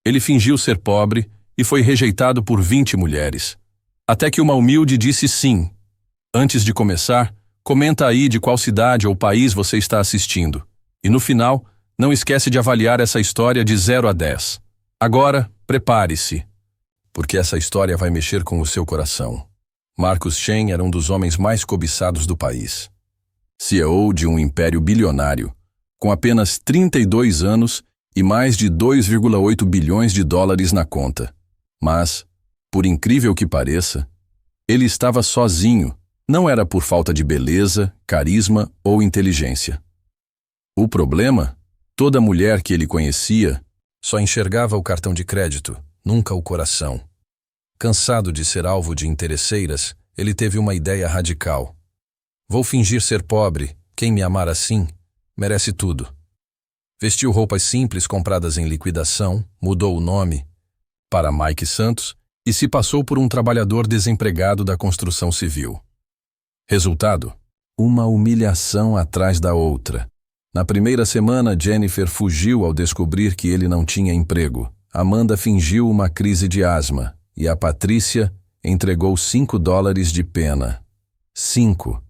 Ele fingiu ser pobre e foi rejeitado por 20 mulheres. Até que uma humilde disse sim. Antes de começar, comenta aí de qual cidade ou país você está assistindo. E no final, não esquece de avaliar essa história de 0 a 10. Agora, prepare-se, porque essa história vai mexer com o seu coração. Marcus Chen era um dos homens mais cobiçados do país. CEO de um império bilionário, com apenas 32 anos e mais de 2,8 bilhões de dólares na conta. Mas, por incrível que pareça, ele estava sozinho. Não era por falta de beleza, carisma ou inteligência. O problema? Toda mulher que ele conhecia só enxergava o cartão de crédito, nunca o coração. Cansado de ser alvo de interesseiras, ele teve uma ideia radical. Vou fingir ser pobre, quem me amar assim, merece tudo. Vestiu roupas simples compradas em liquidação, mudou o nome para Mike Santos e se passou por um trabalhador desempregado da construção civil. Resultado? Uma humilhação atrás da outra. Na primeira semana, Jennifer fugiu ao descobrir que ele não tinha emprego. Amanda fingiu uma crise de asma e a Patrícia entregou $5 de pena. 5.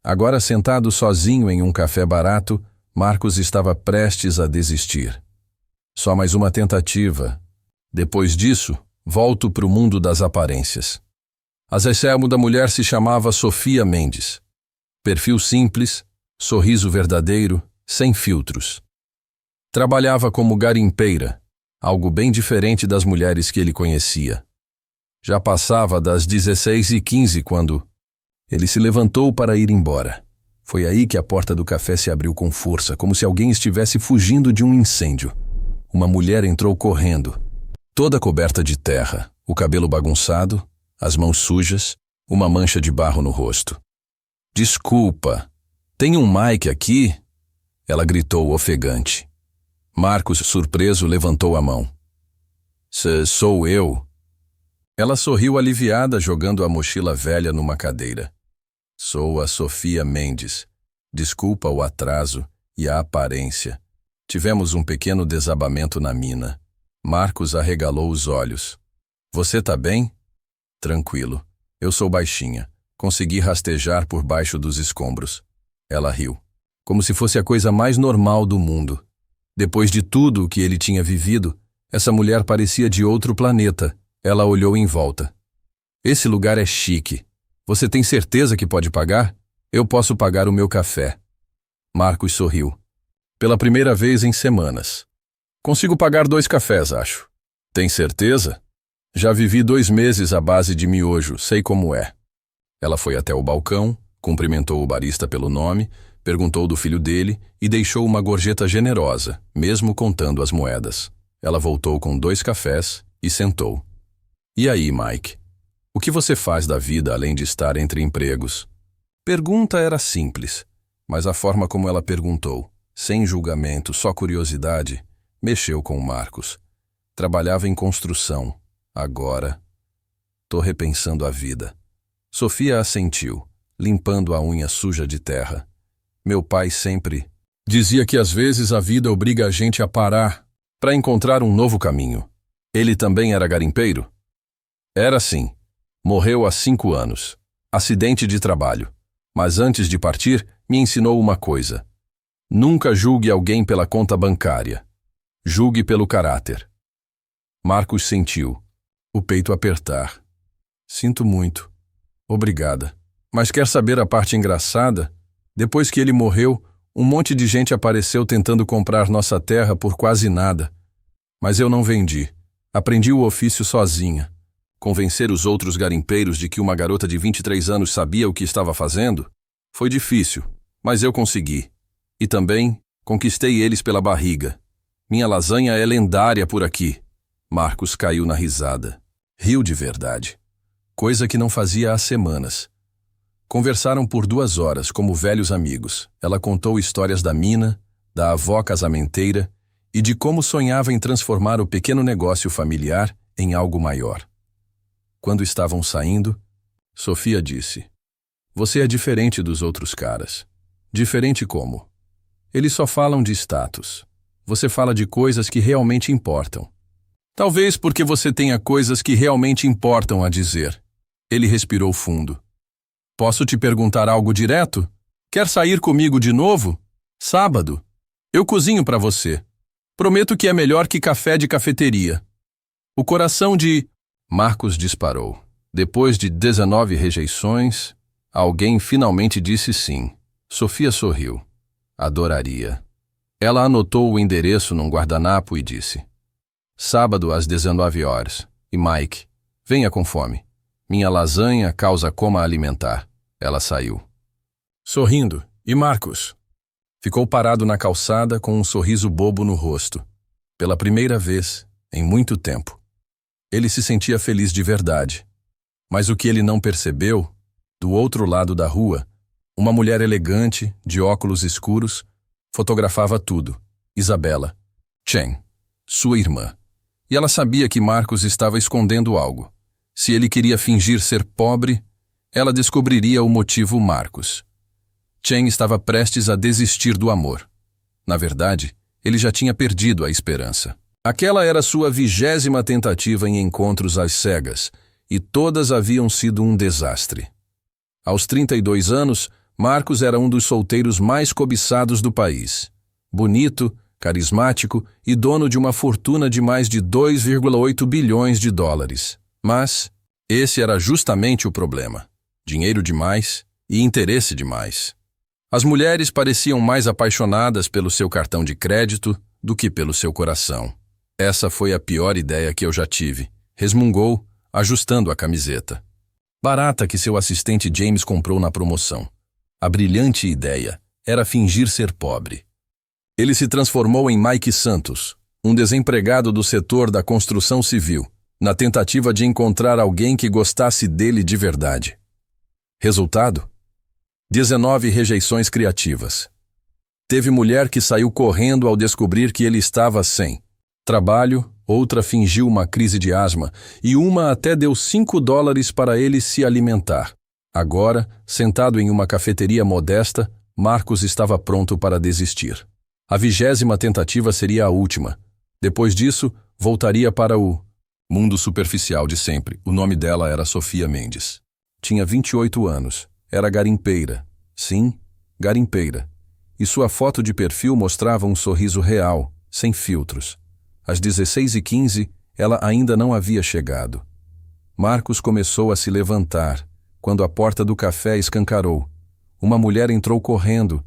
Agora sentado sozinho em um café barato, Marcus estava prestes a desistir. Só mais uma tentativa. Depois disso, volto para o mundo das aparências. A Zecemo da mulher se chamava Sofia Mendes. Perfil simples, sorriso verdadeiro, sem filtros. Trabalhava como garimpeira, algo bem diferente das mulheres que ele conhecia. Já passava das 16h15 quando ele se levantou para ir embora. Foi aí que a porta do café se abriu com força, como se alguém estivesse fugindo de um incêndio. Uma mulher entrou correndo, toda coberta de terra, o cabelo bagunçado, as mãos sujas, uma mancha de barro no rosto. Desculpa, tem um Mike aqui? Ela gritou ofegante. Marcus, surpreso, levantou a mão. Sou eu. Ela sorriu aliviada, jogando a mochila velha numa cadeira. Sou a Sofia Mendes. Desculpa o atraso e a aparência. Tivemos um pequeno desabamento na mina. Marcus arregalou os olhos. Você tá bem? Tranquilo. Eu sou baixinha. Consegui rastejar por baixo dos escombros. Ela riu, como se fosse a coisa mais normal do mundo. Depois de tudo o que ele tinha vivido, essa mulher parecia de outro planeta. Ela olhou em volta. Esse lugar é chique. Você tem certeza que pode pagar? Eu posso pagar o meu café. Marcus sorriu. Pela primeira vez em semanas. Consigo pagar 2 cafés, acho. Tem certeza? Já vivi 2 meses à base de miojo, sei como é. Ela foi até o balcão, cumprimentou o barista pelo nome, perguntou do filho dele e deixou uma gorjeta generosa, mesmo contando as moedas. Ela voltou com 2 cafés e sentou. E aí, Mike? O que você faz da vida além de estar entre empregos? Pergunta era simples, mas a forma como ela perguntou, sem julgamento, só curiosidade, mexeu com Marcus. Trabalhava em construção. Agora, tô repensando a vida. Sofia assentiu, limpando a unha suja de terra. Meu pai sempre dizia que às vezes a vida obriga a gente a parar para encontrar um novo caminho. Ele também era garimpeiro? Era sim. Morreu há 5 anos. Acidente de trabalho. Mas antes de partir, me ensinou uma coisa. Nunca julgue alguém pela conta bancária. Julgue pelo caráter. Marcus sentiu o peito apertar. Sinto muito. Obrigada. Mas quer saber a parte engraçada? Depois que ele morreu, um monte de gente apareceu tentando comprar nossa terra por quase nada. Mas eu não vendi. Aprendi o ofício sozinha. Convencer os outros garimpeiros de que uma garota de 23 anos sabia o que estava fazendo? Foi difícil, mas eu consegui. E também conquistei eles pela barriga. Minha lasanha é lendária por aqui. Marcus caiu na risada. Riu de verdade. Coisa que não fazia há semanas. Conversaram por 2 horas, como velhos amigos. Ela contou histórias da mina, da avó casamenteira e de como sonhava em transformar o pequeno negócio familiar em algo maior. Quando estavam saindo, Sofia disse: Você é diferente dos outros caras. Diferente como? Eles só falam de status. Você fala de coisas que realmente importam. Talvez porque você tenha coisas que realmente importam a dizer. Ele respirou fundo. Posso te perguntar algo direto? Quer sair comigo de novo? Sábado. Eu cozinho para você. Prometo que é melhor que café de cafeteria. O coração de... Marcos disparou. Depois de 19 rejeições, alguém finalmente disse sim. Sofia sorriu. Adoraria. Ela anotou o endereço num guardanapo e disse: sábado às 19 horas. E Mike, venha com fome. Minha lasanha causa coma alimentar. Ela saiu. Sorrindo. E Marcos? Ficou parado na calçada com um sorriso bobo no rosto. Pela primeira vez, em muito tempo. Ele se sentia feliz de verdade. Mas o que ele não percebeu, do outro lado da rua, uma mulher elegante, de óculos escuros, fotografava tudo. Isabela. Chen, sua irmã. E ela sabia que Marcos estava escondendo algo. Se ele queria fingir ser pobre, ela descobriria o motivo Marcos. Chen estava prestes a desistir do amor. Na verdade, ele já tinha perdido a esperança. Aquela era sua 20ª tentativa em encontros às cegas, e todas haviam sido um desastre. Aos 32 anos, Marcos era um dos solteiros mais cobiçados do país. Bonito, carismático e dono de uma fortuna de mais de 2,8 bilhões de dólares. Mas esse era justamente o problema. Dinheiro demais e interesse demais. As mulheres pareciam mais apaixonadas pelo seu cartão de crédito do que pelo seu coração. Essa foi a pior ideia que eu já tive, resmungou, ajustando a camiseta. Barata que seu assistente James comprou na promoção. A brilhante ideia era fingir ser pobre. Ele se transformou em Mike Santos, um desempregado do setor da construção civil, na tentativa de encontrar alguém que gostasse dele de verdade. Resultado? 19 rejeições criativas. Teve mulher que saiu correndo ao descobrir que ele estava sem trabalho, outra fingiu uma crise de asma e uma até deu $5 para ele se alimentar. Agora, sentado em uma cafeteria modesta, Marcos estava pronto para desistir. A 20ª tentativa seria a última. Depois disso, voltaria para o mundo superficial de sempre. O nome dela era Sofia Mendes. Tinha 28 anos. Era garimpeira. Sim, garimpeira. E sua foto de perfil mostrava um sorriso real, sem filtros. Às 16h15, ela ainda não havia chegado. Marcos começou a se levantar, quando a porta do café escancarou. Uma mulher entrou correndo,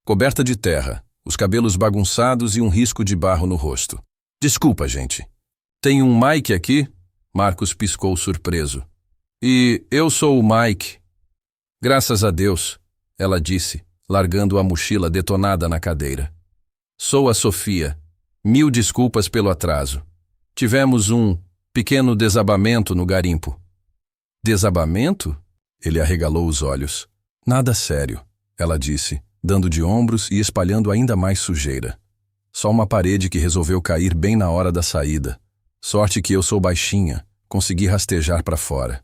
coberta de terra, os cabelos bagunçados e um risco de barro no rosto. Desculpa, gente. Tem um Mike aqui? Marcos piscou surpreso. E eu sou o Mike. Graças a Deus, ela disse, largando a mochila detonada na cadeira. Sou a Sofia. 1000 desculpas pelo atraso. Tivemos um pequeno desabamento no garimpo. Desabamento? Ele arregalou os olhos. Nada sério, ela disse, dando de ombros e espalhando ainda mais sujeira. Só uma parede que resolveu cair bem na hora da saída. Sorte que eu sou baixinha, consegui rastejar para fora.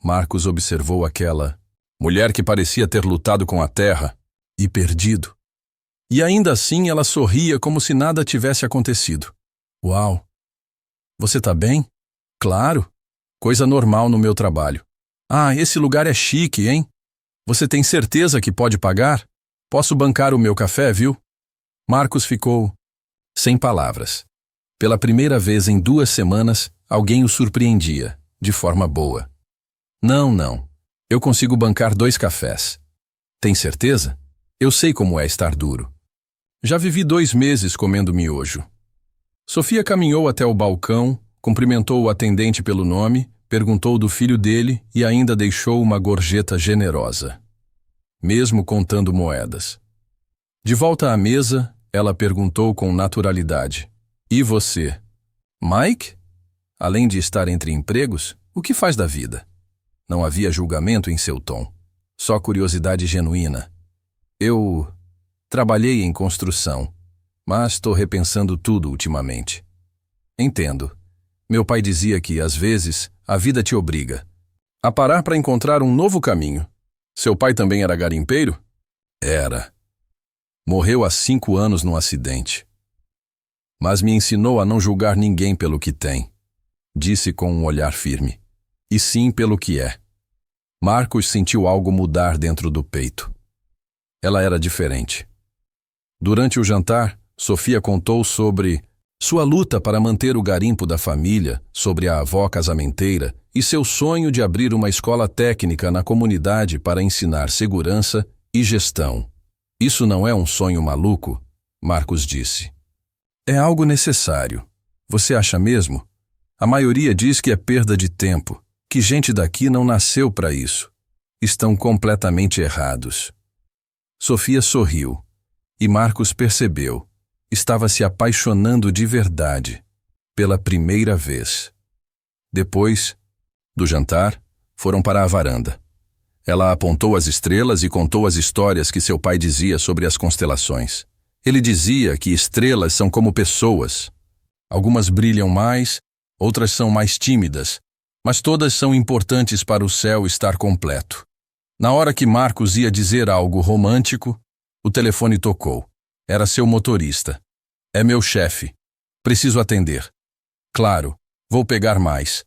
Marcos observou aquela mulher que parecia ter lutado com a terra e perdido. E ainda assim ela sorria como se nada tivesse acontecido. Uau! Você tá bem? Claro. Coisa normal no meu trabalho. Ah, esse lugar é chique, hein? Você tem certeza que pode pagar? Posso bancar o meu café, viu? Marcos ficou sem palavras. Pela primeira vez em 2 semanas, alguém o surpreendia, de forma boa. Não. Eu consigo bancar 2 cafés. Tem certeza? Eu sei como é estar duro. Já vivi 2 meses comendo miojo. Sofia caminhou até o balcão, cumprimentou o atendente pelo nome, perguntou do filho dele e ainda deixou uma gorjeta generosa. Mesmo contando moedas. De volta à mesa, ela perguntou com naturalidade. E você? Mike? Além de estar entre empregos, o que faz da vida? Não havia julgamento em seu tom. Só curiosidade genuína. Eu trabalhei em construção, mas estou repensando tudo ultimamente. Entendo. Meu pai dizia que, às vezes, a vida te obriga a parar para encontrar um novo caminho. Seu pai também era garimpeiro? Era. Morreu há 5 anos num acidente. mas me ensinou a não julgar ninguém pelo que tem. Disse com um olhar firme. E sim pelo que é. Marcos sentiu algo mudar dentro do peito. Ela era diferente. Durante o jantar, Sofia contou sobre sua luta para manter o garimpo da família, sobre a avó casamenteira e seu sonho de abrir uma escola técnica na comunidade para ensinar segurança e gestão. Isso não é um sonho maluco? Marcos disse. É algo necessário. Você acha mesmo? A maioria diz que é perda de tempo, que gente daqui não nasceu para isso. Estão completamente errados. Sofia sorriu, e Marcos percebeu. Estava se apaixonando de verdade, pela primeira vez. Depois do jantar, foram para a varanda. Ela apontou as estrelas e contou as histórias que seu pai dizia sobre as constelações. Ele dizia que estrelas são como pessoas. Algumas brilham mais, outras são mais tímidas, mas todas são importantes para o céu estar completo. Na hora que Marcos ia dizer algo romântico, o telefone tocou. Era seu motorista. É meu chefe. Preciso atender. Claro, vou pegar mais.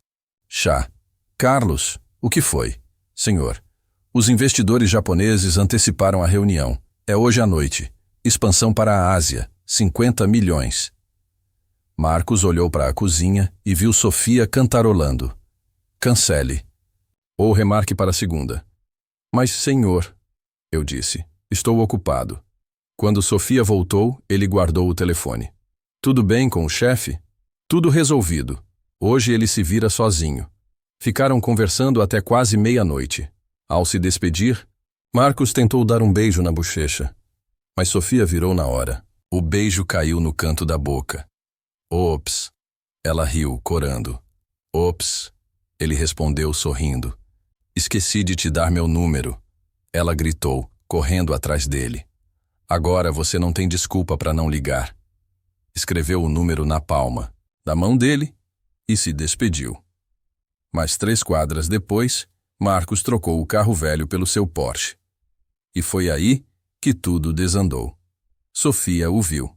Chá. Carlos, o que foi? Senhor, os investidores japoneses anteciparam a reunião. É hoje à noite. Expansão para a Ásia. 50 milhões. Marcos olhou para a cozinha e viu Sofia cantarolando. Cancele. Ou remarque para a segunda. Mas, senhor, eu disse, estou ocupado. Quando Sofia voltou, ele guardou o telefone. Tudo bem com o chefe? Tudo resolvido. Hoje ele se vira sozinho. Ficaram conversando até quase meia-noite. Ao se despedir, Marcos tentou dar um beijo na bochecha. Mas Sofia virou na hora. O beijo caiu no canto da boca. Ops. Ela riu, corando. Ops. Ele respondeu sorrindo. Esqueci de te dar meu número. Ela gritou, correndo atrás dele. Agora você não tem desculpa para não ligar. Escreveu o número na palma da mão dele e se despediu. Mas 3 quadras depois, Marcos trocou o carro velho pelo seu Porsche. E foi aí que tudo desandou. Sofia o viu.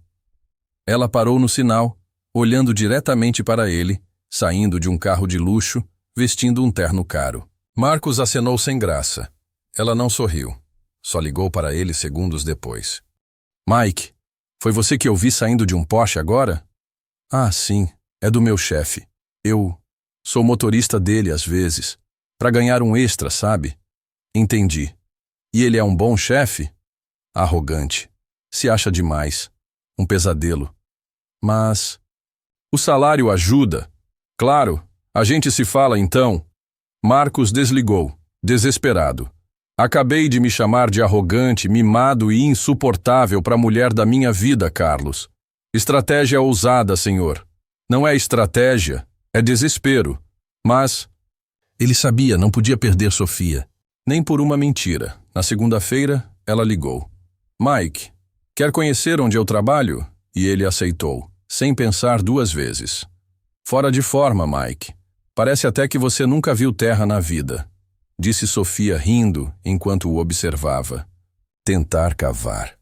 Ela parou no sinal, olhando diretamente para ele, saindo de um carro de luxo, vestindo um terno caro. Marcos acenou sem graça. Ela não sorriu. Só ligou para ele segundos depois. Mike, foi você que eu vi saindo de um Porsche agora? Ah, sim, é do meu chefe. Eu sou motorista dele às vezes, para ganhar um extra, sabe? Entendi. E ele é um bom chefe? Arrogante. Se acha demais. Um pesadelo. Mas o salário ajuda. Claro, a gente se fala então. Marcos desligou, desesperado. Acabei de me chamar de arrogante, mimado e insuportável para a mulher da minha vida, Carlos. Estratégia ousada, senhor. Não é estratégia, é desespero. Mas ele sabia, não podia perder Sofia. Nem por uma mentira. Na segunda-feira, ela ligou. Mike, quer conhecer onde eu trabalho? E ele aceitou, sem pensar 2 vezes. Fora de forma, Mike. Parece até que você nunca viu terra na vida. Disse Sofia rindo enquanto o observava. Tentar cavar.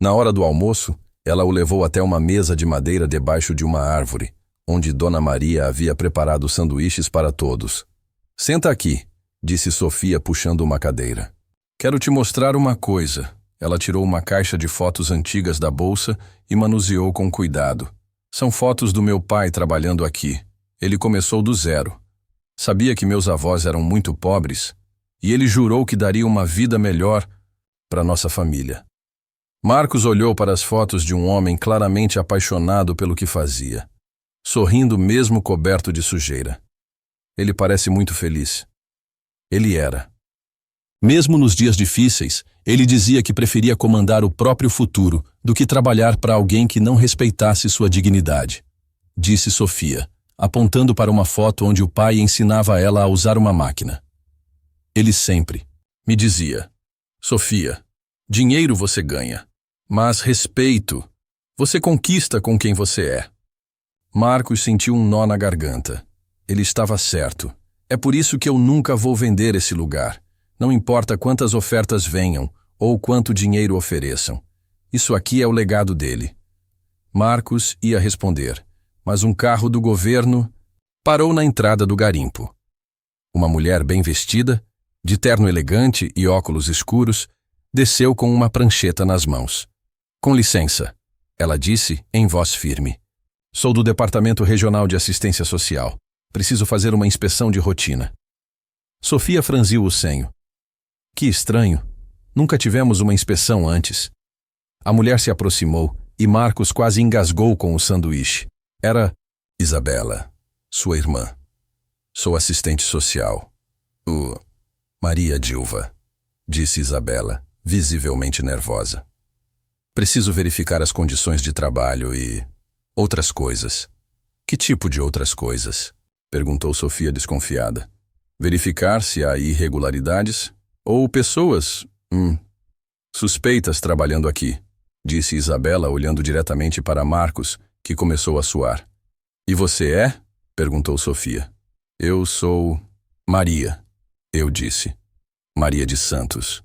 Na hora do almoço, ela o levou até uma mesa de madeira debaixo de uma árvore, onde Dona Maria havia preparado sanduíches para todos. Senta aqui, disse Sofia puxando uma cadeira. Quero te mostrar uma coisa. Ela tirou uma caixa de fotos antigas da bolsa e manuseou com cuidado. São fotos do meu pai trabalhando aqui. Ele começou do zero. Sabia que meus avós eram muito pobres e ele jurou que daria uma vida melhor para nossa família. Marcos olhou para as fotos de um homem claramente apaixonado pelo que fazia, sorrindo mesmo coberto de sujeira. Ele parece muito feliz. Ele era. Mesmo nos dias difíceis, ele dizia que preferia comandar o próprio futuro do que trabalhar para alguém que não respeitasse sua dignidade. Disse Sofia, apontando para uma foto onde o pai ensinava ela a usar uma máquina. Ele sempre me dizia, Sofia, dinheiro você ganha, mas respeito você conquista com quem você é. Marcos sentiu um nó na garganta. Ele estava certo. É por isso que eu nunca vou vender esse lugar. Não importa quantas ofertas venham ou quanto dinheiro ofereçam. Isso aqui é o legado dele. Marcos ia responder, mas um carro do governo parou na entrada do garimpo. Uma mulher bem vestida, de terno elegante e óculos escuros, desceu com uma prancheta nas mãos. Com licença, ela disse em voz firme. Sou do Departamento Regional de Assistência Social. Preciso fazer uma inspeção de rotina. Sofia franziu o senho. Que estranho. Nunca tivemos uma inspeção antes. A mulher se aproximou e Marcos quase engasgou com o sanduíche. Era Isabela, sua irmã. Sou assistente social. Maria Dilva, disse Isabela, visivelmente nervosa. Preciso verificar as condições de trabalho e outras coisas. Que tipo de outras coisas? Perguntou Sofia desconfiada. Verificar se há irregularidades ou pessoas suspeitas trabalhando aqui, disse Isabela olhando diretamente para Marcos, que começou a suar. E você é? Perguntou Sofia. Eu sou Maria, eu disse. Maria de Santos.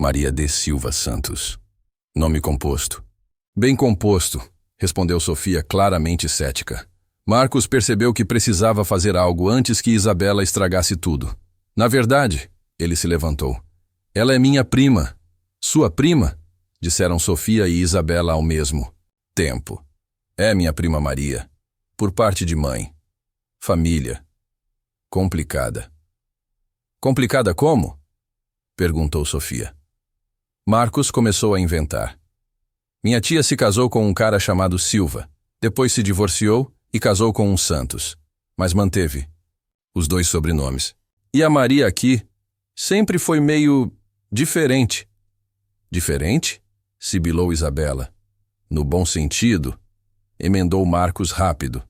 Maria de Silva Santos. Nome composto. Bem composto, respondeu Sofia claramente cética. Marcos percebeu que precisava fazer algo antes que Isabela estragasse tudo. Na verdade, ele se levantou. Ela é minha prima. Sua prima? Disseram Sofia e Isabela ao mesmo tempo. É minha prima Maria. Por parte de mãe. Família. Complicada. Complicada como? Perguntou Sofia. Marcos começou a inventar. Minha tia se casou com um cara chamado Silva. Depois se divorciou e casou com um Santos. Mas manteve os dois sobrenomes. E a Maria aqui sempre foi meio diferente. Diferente? Sibilou Isabela. No bom sentido, emendou Marcos rápido.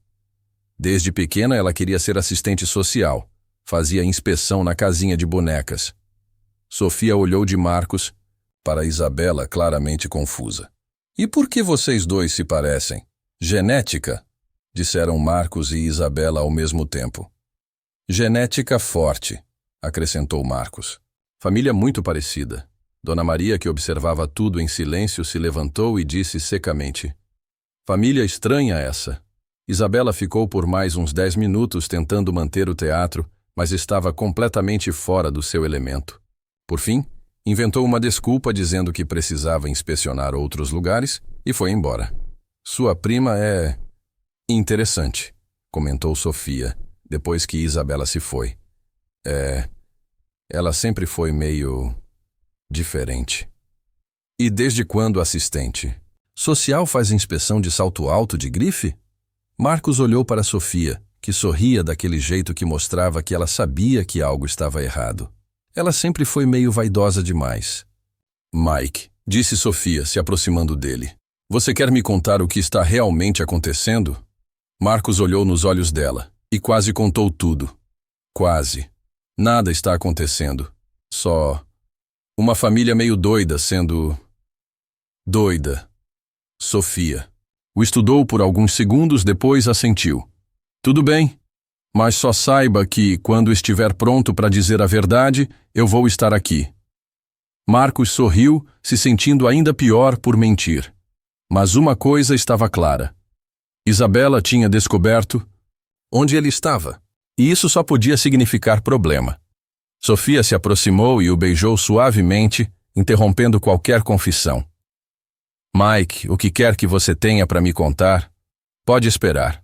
Desde pequena ela queria ser assistente social. Fazia inspeção na casinha de bonecas. Sofia olhou de Marcos para Isabela claramente confusa. E por que vocês dois se parecem? Genética? Disseram Marcos e Isabela ao mesmo tempo. Genética forte, acrescentou Marcos. Família muito parecida. Dona Maria, que observava tudo em silêncio, se levantou e disse secamente. Família estranha essa. Isabela ficou por mais uns 10 minutos tentando manter o teatro, mas estava completamente fora do seu elemento. Por fim, inventou uma desculpa dizendo que precisava inspecionar outros lugares e foi embora. Sua prima é interessante, comentou Sofia, depois que Isabela se foi. Ela sempre foi meio diferente. E desde quando assistente? Social faz inspeção de salto alto de grife? Marcos olhou para Sofia, que sorria daquele jeito que mostrava que ela sabia que algo estava errado. Ela sempre foi meio vaidosa demais. Mike, disse Sofia, se aproximando dele. Você quer me contar o que está realmente acontecendo? Marcos olhou nos olhos dela e quase contou tudo. Quase. Nada está acontecendo. Só uma família meio doida sendo doida. Sofia. O estudou por alguns segundos, depois assentiu. Tudo bem, mas só saiba que, quando estiver pronto para dizer a verdade, eu vou estar aqui. Marcos sorriu, se sentindo ainda pior por mentir. Mas uma coisa estava clara. Isabela tinha descoberto onde ele estava, e isso só podia significar problema. Sofia se aproximou e o beijou suavemente, interrompendo qualquer confissão. Mike, o que quer que você tenha para me contar, pode esperar.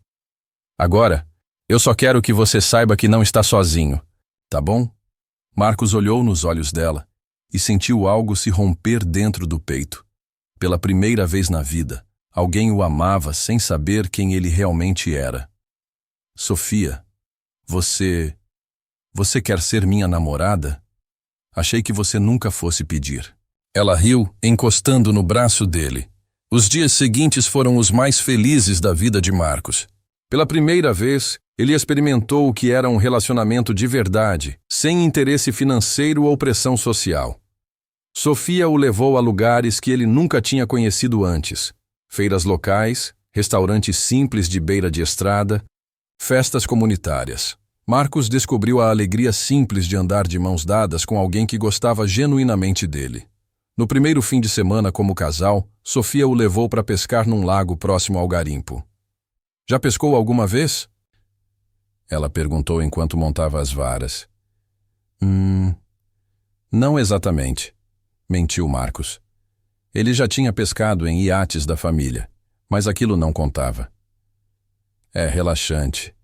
Agora, eu só quero que você saiba que não está sozinho, tá bom? Marcos olhou nos olhos dela e sentiu algo se romper dentro do peito. Pela primeira vez na vida, alguém o amava sem saber quem ele realmente era. Sofia, você quer ser minha namorada? Achei que você nunca fosse pedir. Ela riu, encostando no braço dele. Os dias seguintes foram os mais felizes da vida de Marcos. Pela primeira vez, ele experimentou o que era um relacionamento de verdade, sem interesse financeiro ou pressão social. Sofia o levou a lugares que ele nunca tinha conhecido antes. Feiras locais, restaurantes simples de beira de estrada, festas comunitárias. Marcos descobriu a alegria simples de andar de mãos dadas com alguém que gostava genuinamente dele. No primeiro fim de semana como casal, Sofia o levou para pescar num lago próximo ao garimpo. Já pescou alguma vez? Ela perguntou enquanto montava as varas. Não exatamente, mentiu Marcos. Ele já tinha pescado em iates da família, mas aquilo não contava. É relaxante.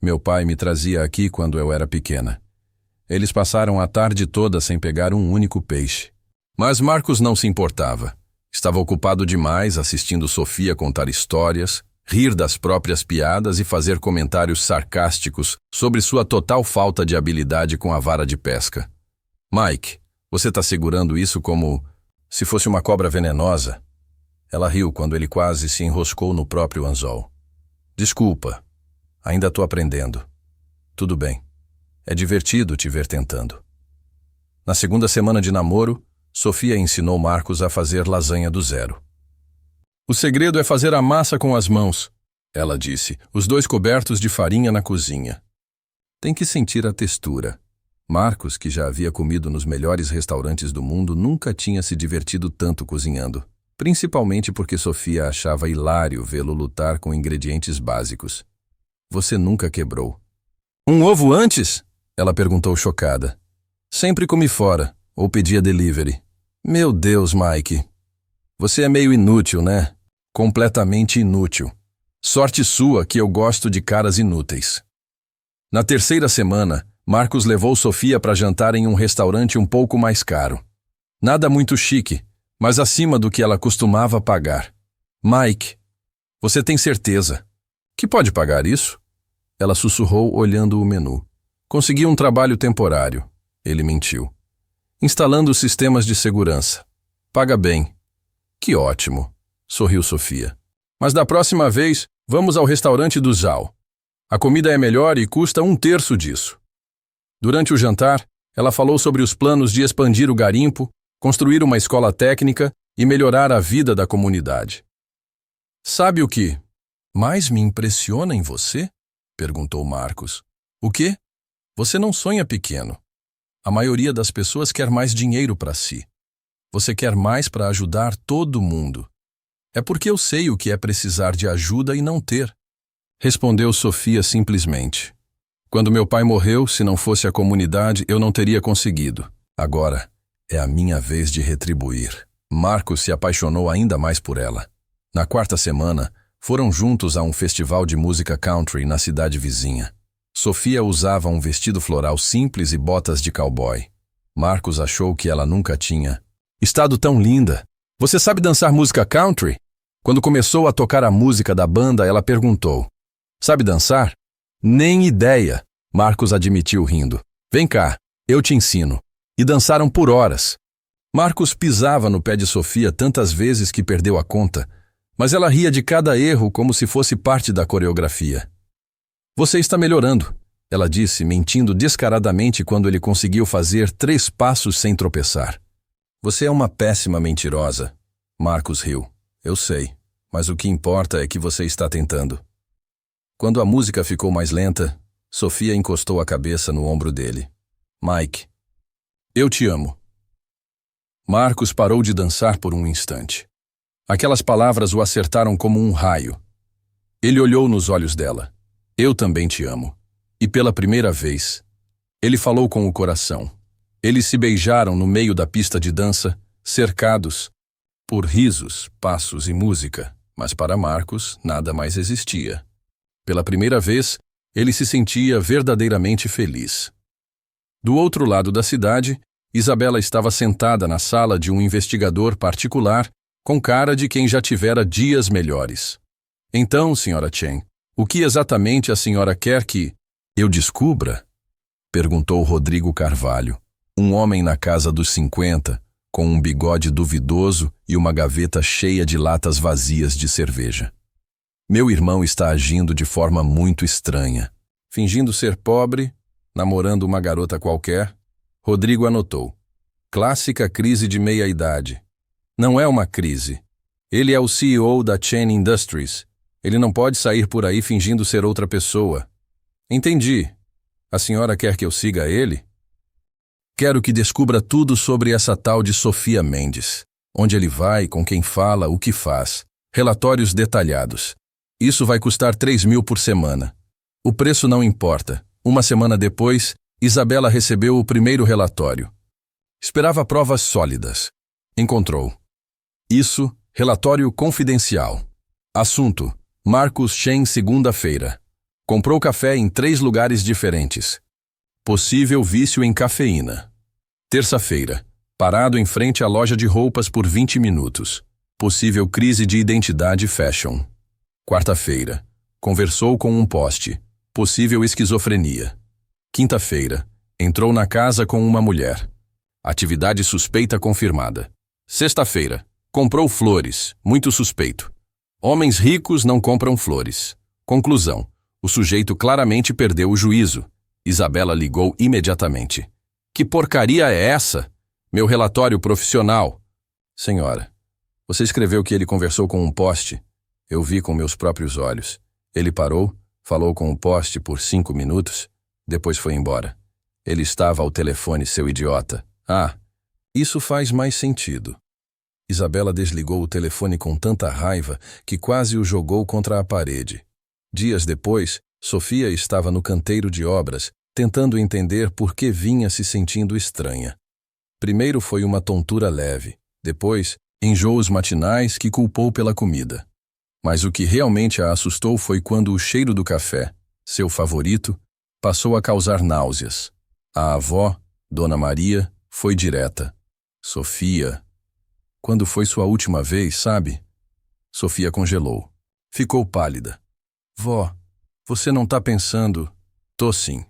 Meu pai me trazia aqui quando eu era pequena. Eles passaram a tarde toda sem pegar um único peixe. Mas Marcos não se importava. Estava ocupado demais assistindo Sofia contar histórias, rir das próprias piadas e fazer comentários sarcásticos sobre sua total falta de habilidade com a vara de pesca. Mike, você está segurando isso como se fosse uma cobra venenosa? Ela riu quando ele quase se enroscou no próprio anzol. Desculpa, ainda estou aprendendo. Tudo bem, é divertido te ver tentando. Na segunda semana de namoro, Sofia ensinou Marcos a fazer lasanha do zero. O segredo é fazer a massa com as mãos, ela disse, os dois cobertos de farinha na cozinha. Tem que sentir a textura. Marcos, que já havia comido nos melhores restaurantes do mundo, nunca tinha se divertido tanto cozinhando, principalmente porque Sofia achava hilário vê-lo lutar com ingredientes básicos. Você nunca quebrou. Um ovo antes? Ela perguntou chocada. Sempre comi fora, ou pedia delivery. Meu Deus, Mike. Você é meio inútil, né? Completamente inútil. Sorte sua que eu gosto de caras inúteis. Na terceira semana, Marcos levou Sofia para jantar em um restaurante um pouco mais caro. Nada muito chique, mas acima do que ela costumava pagar. Mike, você tem certeza que pode pagar isso? Ela sussurrou olhando o menu. Consegui um trabalho temporário. Ele mentiu. Instalando sistemas de segurança. Paga bem. Que ótimo, sorriu Sofia. Mas da próxima vez, vamos ao restaurante do Zhao. A comida é melhor e custa 1/3 disso. Durante o jantar, ela falou sobre os planos de expandir o garimpo, construir uma escola técnica e melhorar a vida da comunidade. Sabe o que mais me impressiona em você? Perguntou Marcos. O quê? Você não sonha pequeno. A maioria das pessoas quer mais dinheiro para si. Você quer mais para ajudar todo mundo. É porque eu sei o que é precisar de ajuda e não ter. Respondeu Sofia simplesmente. Quando meu pai morreu, se não fosse a comunidade, eu não teria conseguido. Agora, é a minha vez de retribuir. Marcos se apaixonou ainda mais por ela. Na quarta semana, foram juntos a um festival de música country na cidade vizinha. Sofia usava um vestido floral simples e botas de cowboy. Marcos achou que ela nunca tinha estado tão linda. Você sabe dançar música country? Quando começou a tocar a música da banda, ela perguntou. Sabe dançar? Nem ideia, Marcos admitiu rindo. Vem cá, eu te ensino. E dançaram por horas. Marcos pisava no pé de Sofia tantas vezes que perdeu a conta, mas ela ria de cada erro como se fosse parte da coreografia. Você está melhorando, ela disse, mentindo descaradamente quando ele conseguiu fazer 3 passos sem tropeçar. Você é uma péssima mentirosa. Marcos riu. Eu sei, mas o que importa é que você está tentando. Quando a música ficou mais lenta, Sofia encostou a cabeça no ombro dele. Mike, eu te amo. Marcos parou de dançar por um instante. Aquelas palavras o acertaram como um raio. Ele olhou nos olhos dela. Eu também te amo. E pela primeira vez, ele falou com o coração. Eles se beijaram no meio da pista de dança, cercados por risos, passos e música, mas para Marcos nada mais existia. Pela primeira vez, ele se sentia verdadeiramente feliz. Do outro lado da cidade, Isabela estava sentada na sala de um investigador particular, com cara de quem já tivera dias melhores. Então, Sra. Chen, o que exatamente a senhora quer que eu descubra? Perguntou Rodrigo Carvalho, um homem na casa dos 50, com um bigode duvidoso e uma gaveta cheia de latas vazias de cerveja. Meu irmão está agindo de forma muito estranha. Fingindo ser pobre, namorando uma garota qualquer, Rodrigo anotou. Clássica crise de meia-idade. Não é uma crise. Ele é o CEO da Chen Industries. Ele não pode sair por aí fingindo ser outra pessoa. Entendi. A senhora quer que eu siga ele? Quero que descubra tudo sobre essa tal de Sofia Mendes. Onde ele vai, com quem fala, o que faz. Relatórios detalhados. Isso vai custar 3.000 por semana. O preço não importa. Uma semana depois, Isabela recebeu o primeiro relatório. Esperava provas sólidas. Encontrou. Isso, relatório confidencial. Assunto: Marcos Shen, segunda-feira. Comprou café em 3 lugares diferentes. Possível vício em cafeína. Terça-feira. Parado em frente à loja de roupas por 20 minutos. Possível crise de identidade fashion. Quarta-feira. Conversou com um poste. Possível esquizofrenia. Quinta-feira. Entrou na casa com uma mulher. Atividade suspeita confirmada. Sexta-feira. Comprou flores. Muito suspeito. Homens ricos não compram flores. Conclusão. O sujeito claramente perdeu o juízo. Isabela ligou imediatamente. Que porcaria é essa? Meu relatório profissional. Senhora, você escreveu que ele conversou com um poste. Eu vi com meus próprios olhos. Ele parou, falou com o poste por 5 minutos, depois foi embora. Ele estava ao telefone, seu idiota. Ah, isso faz mais sentido. Isabela desligou o telefone com tanta raiva que quase o jogou contra a parede. Dias depois, Sofia estava no canteiro de obras, tentando entender por que vinha se sentindo estranha. Primeiro foi uma tontura leve, depois, enjoos matinais que culpou pela comida. Mas o que realmente a assustou foi quando o cheiro do café, seu favorito, passou a causar náuseas. A avó, Dona Maria, foi direta. Sofia. Quando foi sua última vez, sabe? Sofia congelou. Ficou pálida. Vó, você não tá pensando... Tô sim.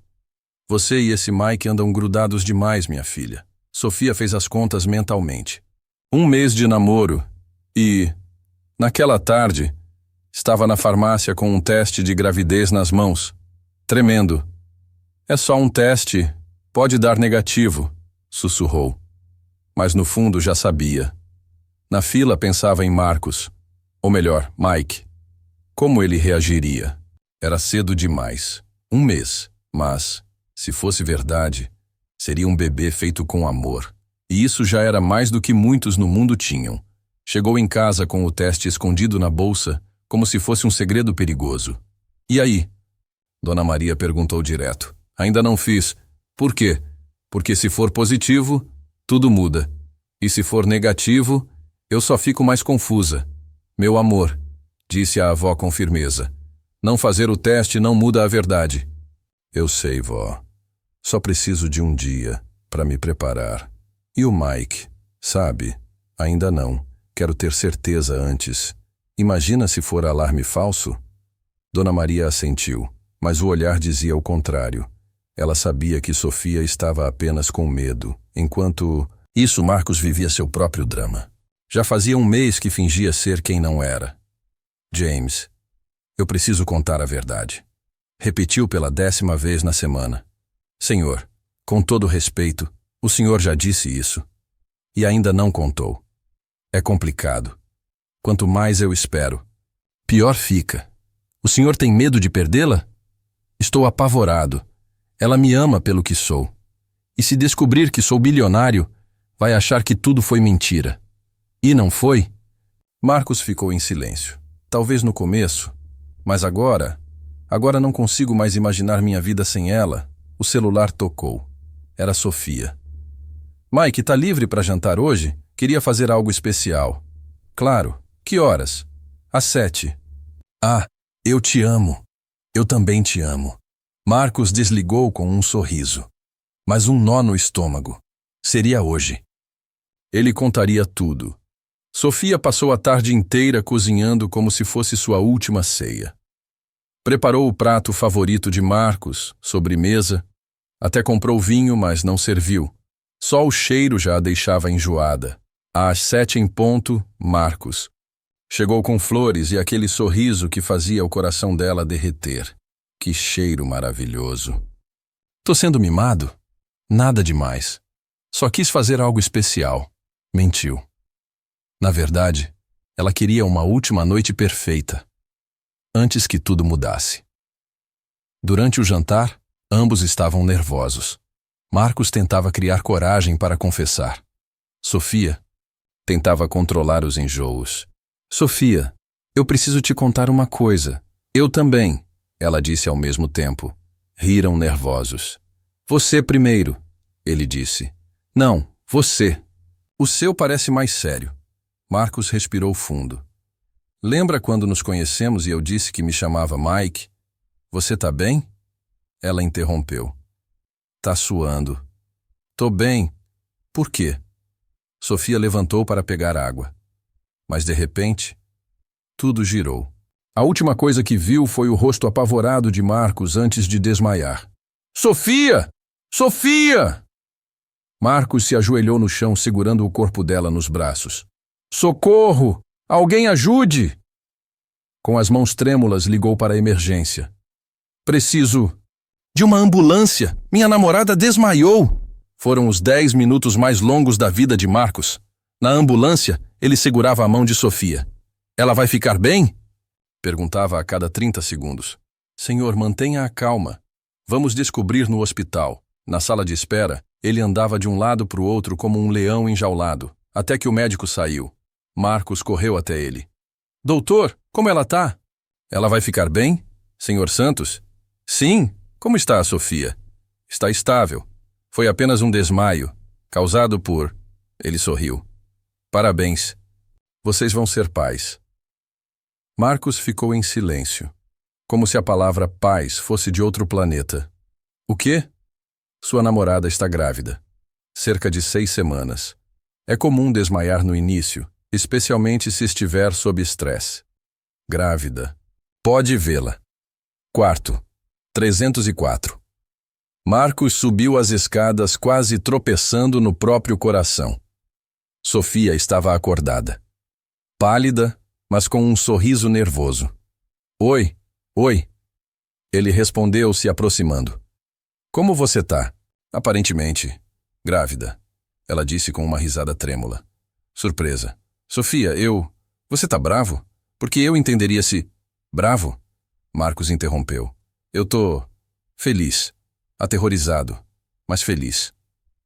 Você e esse Mike andam grudados demais, minha filha. Sofia fez as contas mentalmente. 1 mês de namoro e... Naquela tarde, estava na farmácia com um teste de gravidez nas mãos. Tremendo. É só um teste. Pode dar negativo, sussurrou. Mas no fundo já sabia. Na fila pensava em Marcos. Ou melhor, Mike. Como ele reagiria? Era cedo demais. 1 mês. Mas, se fosse verdade, seria um bebê feito com amor. E isso já era mais do que muitos no mundo tinham. Chegou em casa com o teste escondido na bolsa, como se fosse um segredo perigoso. E aí? Dona Maria perguntou direto. Ainda não fiz. Por quê? Porque se for positivo, tudo muda. E se for negativo, eu só fico mais confusa. Meu amor, disse a avó com firmeza. Não fazer o teste não muda a verdade. Eu sei, vó. Só preciso de um dia para me preparar. E o Mike, sabe? Ainda não. Quero ter certeza antes. Imagina se for alarme falso? Dona Maria assentiu, mas o olhar dizia o contrário. Ela sabia que Sofia estava apenas com medo, enquanto... Isso, Marcos vivia seu próprio drama. Já fazia 1 mês que fingia ser quem não era. James, eu preciso contar a verdade. Repetiu pela 10ª vez na semana. Senhor, com todo respeito, o senhor já disse isso. E ainda não contou. É complicado. Quanto mais eu espero, pior fica. O senhor tem medo de perdê-la? Estou apavorado. Ela me ama pelo que sou. E se descobrir que sou bilionário, vai achar que tudo foi mentira. E não foi? Marcos ficou em silêncio. Talvez no começo, mas agora não consigo mais imaginar minha vida sem ela. O celular tocou. Era Sofia. Mike, tá livre para jantar hoje? Queria fazer algo especial. Claro. Que horas? Às 7. Ah, eu te amo. Eu também te amo. Marcos desligou com um sorriso. Mas um nó no estômago. Seria hoje. Ele contaria tudo. Sofia passou a tarde inteira cozinhando como se fosse sua última ceia. Preparou o prato favorito de Marcos, sobremesa. Até comprou vinho, mas não serviu. Só o cheiro já a deixava enjoada. Às 7 em ponto, Marcos. Chegou com flores e aquele sorriso que fazia o coração dela derreter. Que cheiro maravilhoso. Tô sendo mimado? Nada demais. Só quis fazer algo especial. Mentiu. Na verdade, ela queria uma última noite perfeita. Antes que tudo mudasse. Durante o jantar, ambos estavam nervosos. Marcos tentava criar coragem para confessar. Sofia tentava controlar os enjoos. Sofia, eu preciso te contar uma coisa. Eu também, ela disse ao mesmo tempo. Riram nervosos. Você primeiro, ele disse. Não, você. O seu parece mais sério. Marcos respirou fundo. Lembra quando nos conhecemos e eu disse que me chamava Mike? Você tá bem? Ela interrompeu. Tá suando. Tô bem. Por quê? Sofia levantou para pegar água. Mas de repente, tudo girou. A última coisa que viu foi o rosto apavorado de Marcos antes de desmaiar. Sofia! Sofia! Marcos se ajoelhou no chão segurando o corpo dela nos braços. Socorro! Alguém ajude! Com as mãos trêmulas, ligou para a emergência. Preciso de uma ambulância. Minha namorada desmaiou. Foram os 10 minutos mais longos da vida de Marcos. Na ambulância, ele segurava a mão de Sofia. Ela vai ficar bem? Perguntava a cada 30 segundos. Senhor, mantenha a calma. Vamos descobrir no hospital. Na sala de espera, ele andava de um lado para o outro como um leão enjaulado, até que o médico saiu. Marcos correu até ele. Doutor, como ela tá? Ela vai ficar bem? Senhor Santos? Sim. Como está a Sofia? Está estável. Foi apenas um desmaio, causado por... Ele sorriu. Parabéns. Vocês vão ser pais. Marcos ficou em silêncio, como se a palavra paz fosse de outro planeta. O quê? Sua namorada está grávida. Cerca de 6 semanas. É comum desmaiar no início, especialmente se estiver sob estresse. Grávida. Pode vê-la. Quarto. 304. Marcos subiu as escadas quase tropeçando no próprio coração. Sofia estava acordada. Pálida, mas com um sorriso nervoso. Oi, oi. Ele respondeu se aproximando. Como você tá? Aparentemente, grávida. Ela disse com uma risada trêmula. Surpresa. Sofia, Você tá bravo? Porque eu entenderia se... Bravo? Marcos interrompeu. Eu tô... feliz. Aterrorizado. Mas feliz.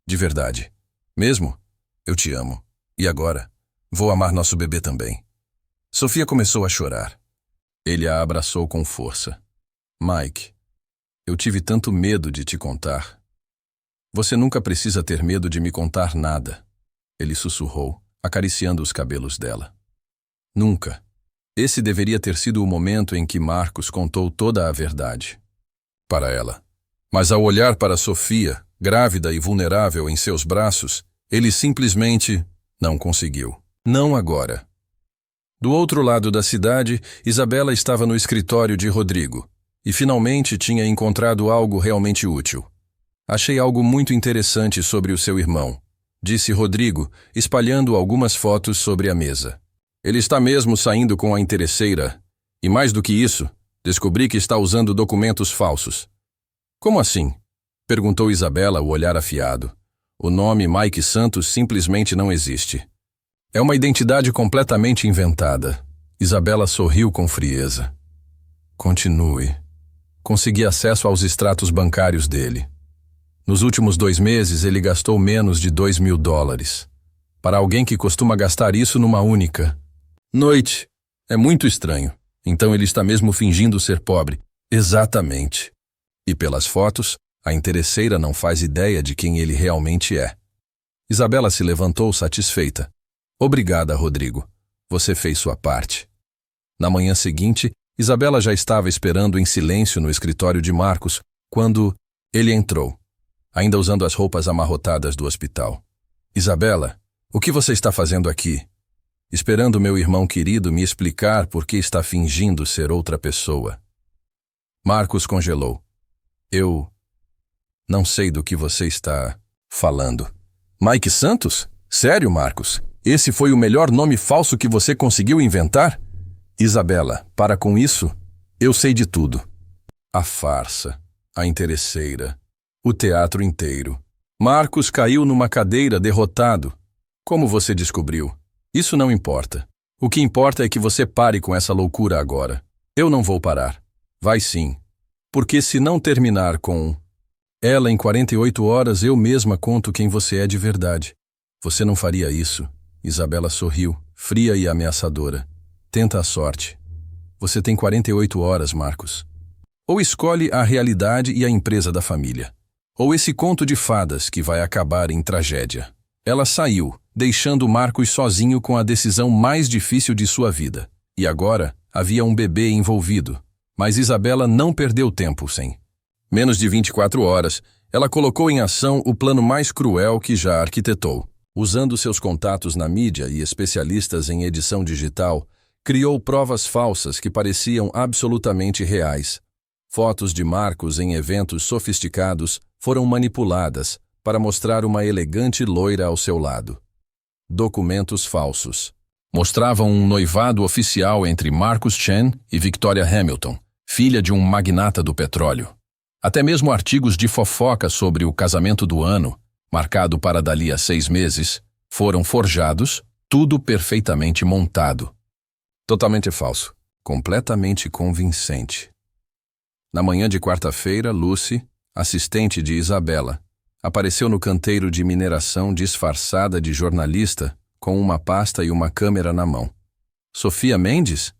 De verdade. Mesmo? Eu te amo. E agora? Vou amar nosso bebê também. Sofia começou a chorar. Ele a abraçou com força. Mike, eu tive tanto medo de te contar. Você nunca precisa ter medo de me contar nada. Ele sussurrou, acariciando os cabelos dela. Nunca. Esse deveria ter sido o momento em que Marcos contou toda a verdade. Para ela. Mas ao olhar para Sofia, grávida e vulnerável em seus braços, ele simplesmente não conseguiu. Não agora. Do outro lado da cidade, Isabela estava no escritório de Rodrigo e finalmente tinha encontrado algo realmente útil. Achei algo muito interessante sobre o seu irmão, disse Rodrigo, espalhando algumas fotos sobre a mesa. Ele está mesmo saindo com a interesseira. E mais do que isso, descobri que está usando documentos falsos. Como assim? Perguntou Isabela, o olhar afiado. O nome Mike Santos simplesmente não existe. É uma identidade completamente inventada. Isabela sorriu com frieza. Continue. Consegui acesso aos extratos bancários dele. Nos últimos 2 meses, ele gastou menos de $2.000. Para alguém que costuma gastar isso numa única noite. É muito estranho. Então ele está mesmo fingindo ser pobre. Exatamente. E pelas fotos, a interesseira não faz ideia de quem ele realmente é. Isabela se levantou satisfeita. Obrigada, Rodrigo. Você fez sua parte. Na manhã seguinte, Isabela já estava esperando em silêncio no escritório de Marcos quando ele entrou, ainda usando as roupas amarrotadas do hospital. Isabela, o que você está fazendo aqui? Esperando meu irmão querido me explicar por que está fingindo ser outra pessoa. Marcos congelou. Eu não sei do que você está falando. Mike Santos? Sério, Marcos? Esse foi o melhor nome falso que você conseguiu inventar? Isabela, para com isso. Eu sei de tudo. A farsa, a interesseira, o teatro inteiro. Marcos caiu numa cadeira derrotado. Como você descobriu? Isso não importa. O que importa é que você pare com essa loucura agora. Eu não vou parar. Vai sim. Porque se não terminar com Ela, em 48 horas, eu mesma conto quem você é de verdade. Você não faria isso. Isabela sorriu, fria e ameaçadora. Tenta a sorte. Você tem 48 horas, Marcos. Ou escolhe a realidade e a empresa da família. Ou esse conto de fadas que vai acabar em tragédia. Ela saiu, deixando Marcos sozinho com a decisão mais difícil de sua vida. E agora, havia um bebê envolvido. Mas Isabela não perdeu tempo sem. Menos de 24 horas, ela colocou em ação o plano mais cruel que já arquitetou. Usando seus contatos na mídia e especialistas em edição digital, criou provas falsas que pareciam absolutamente reais. Fotos de Marcos em eventos sofisticados foram manipuladas para mostrar uma elegante loira ao seu lado. Documentos falsos. Mostravam um noivado oficial entre Marcus Chen e Victoria Hamilton, filha de um magnata do petróleo. Até mesmo artigos de fofoca sobre o casamento do ano, marcado para dali a 6 meses, foram forjados, tudo perfeitamente montado. Totalmente falso, completamente convincente. Na manhã de quarta-feira, Lucy, assistente de Isabela, apareceu no canteiro de mineração disfarçada de jornalista, com uma pasta e uma câmera na mão. Sofia Mendes?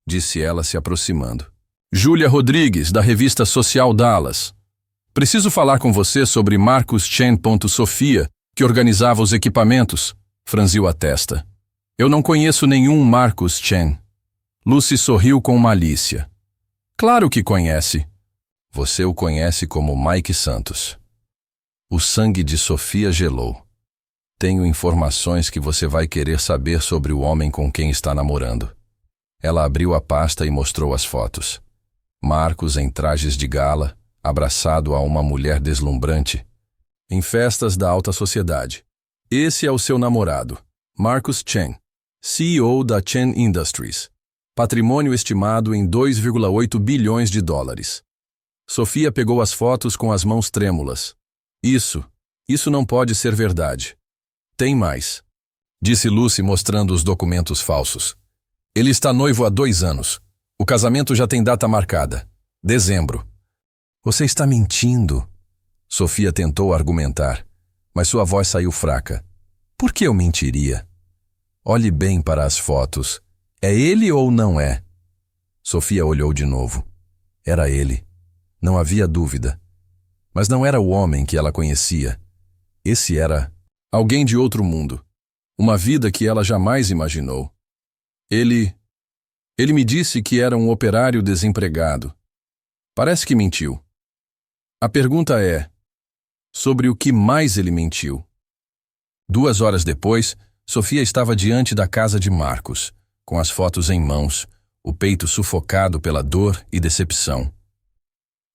Disse ela se aproximando. Júlia Rodrigues, da revista Social Dallas. Preciso falar com você sobre Marcus Chen. Sofia, que organizava os equipamentos, franziu a testa. Eu não conheço nenhum Marcus Chen. Lucy sorriu com malícia. Claro que conhece. Você o conhece como Mike Santos. O sangue de Sofia gelou. Tenho informações que você vai querer saber sobre o homem com quem está namorando. Ela abriu a pasta e mostrou as fotos. Marcos em trajes de gala, abraçado a uma mulher deslumbrante, em festas da alta sociedade. Esse é o seu namorado, Marcus Chen, CEO da Chen Industries. Patrimônio estimado em 2,8 bilhões de dólares. Sofia pegou as fotos com as mãos trêmulas. Isso não pode ser verdade. Tem mais, disse Lucy mostrando os documentos falsos. Ele está noivo há 2 anos. O casamento já tem data marcada. Dezembro. Você está mentindo. Sofia tentou argumentar, mas sua voz saiu fraca. Por que eu mentiria? Olhe bem para as fotos. É ele ou não é? Sofia olhou de novo. Era ele. Não havia dúvida. Mas não era o homem que ela conhecia. Esse era alguém de outro mundo. Uma vida que ela jamais imaginou. Ele me disse que era um operário desempregado. Parece que mentiu. A pergunta é, sobre o que mais ele mentiu? 2 horas depois, Sofia estava diante da casa de Marcos, com as fotos em mãos, o peito sufocado pela dor e decepção.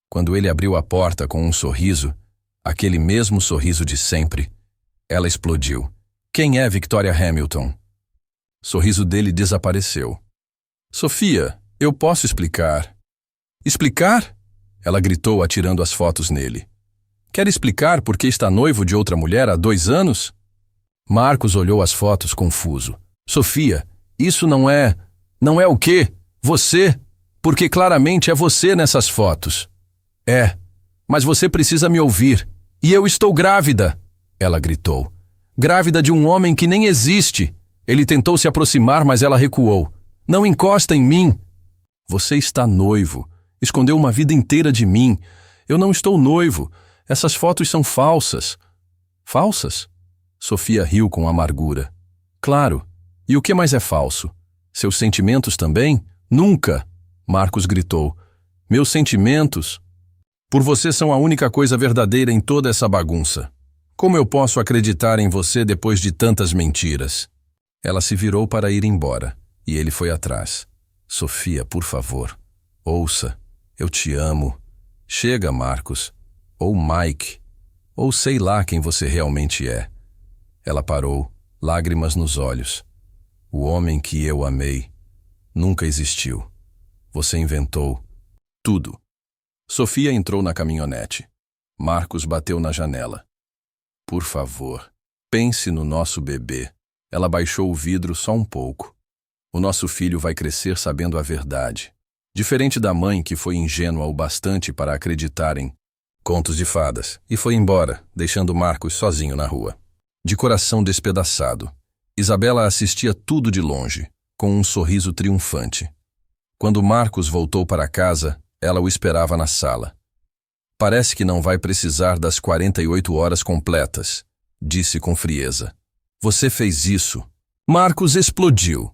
Quando ele abriu a porta com um sorriso, aquele mesmo sorriso de sempre, ela explodiu. Quem é Victoria Hamilton? O sorriso dele desapareceu. Sofia, eu posso explicar. Explicar? Ela gritou atirando as fotos nele. Quer explicar por que está noivo de outra mulher há 2 anos? Marcos olhou as fotos confuso. Sofia, isso não é o quê? Você? Porque claramente é você nessas fotos. É, mas você precisa me ouvir. E eu estou grávida, ela gritou. Grávida de um homem que nem existe. Ele tentou se aproximar, mas ela recuou. Não encosta em mim. Você está noivo. Escondeu uma vida inteira de mim. Eu não estou noivo. Essas fotos são falsas. Falsas? Sofia riu com amargura. Claro. E o que mais é falso? Seus sentimentos também? Nunca! Marcos gritou. Meus sentimentos? Por você são a única coisa verdadeira em toda essa bagunça. Como eu posso acreditar em você depois de tantas mentiras? Ela se virou para ir embora, e ele foi atrás. Sofia, por favor, ouça. Eu te amo. Chega, Marcos. Ou Mike. Ou sei lá quem você realmente é. Ela parou, lágrimas nos olhos. O homem que eu amei nunca existiu. Você inventou tudo. Sofia entrou na caminhonete. Marcos bateu na janela. Por favor, pense no nosso bebê. Ela baixou o vidro só um pouco. O nosso filho vai crescer sabendo a verdade. Diferente da mãe que foi ingênua o bastante para acreditar em contos de fadas, e foi embora, deixando Marcos sozinho na rua. De coração despedaçado, Isabela assistia tudo de longe, com um sorriso triunfante. Quando Marcos voltou para casa, ela o esperava na sala. Parece que não vai precisar das 48 horas completas, disse com frieza. Você fez isso. Marcos explodiu.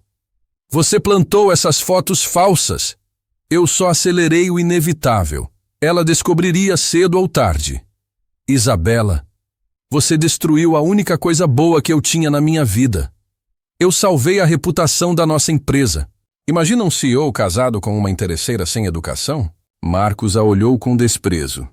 Você plantou essas fotos falsas. Eu só acelerei o inevitável. Ela descobriria cedo ou tarde. Isabela, você destruiu a única coisa boa que eu tinha na minha vida. Eu salvei a reputação da nossa empresa. Imagina um CEO casado com uma interesseira sem educação? Marcos a olhou com desprezo.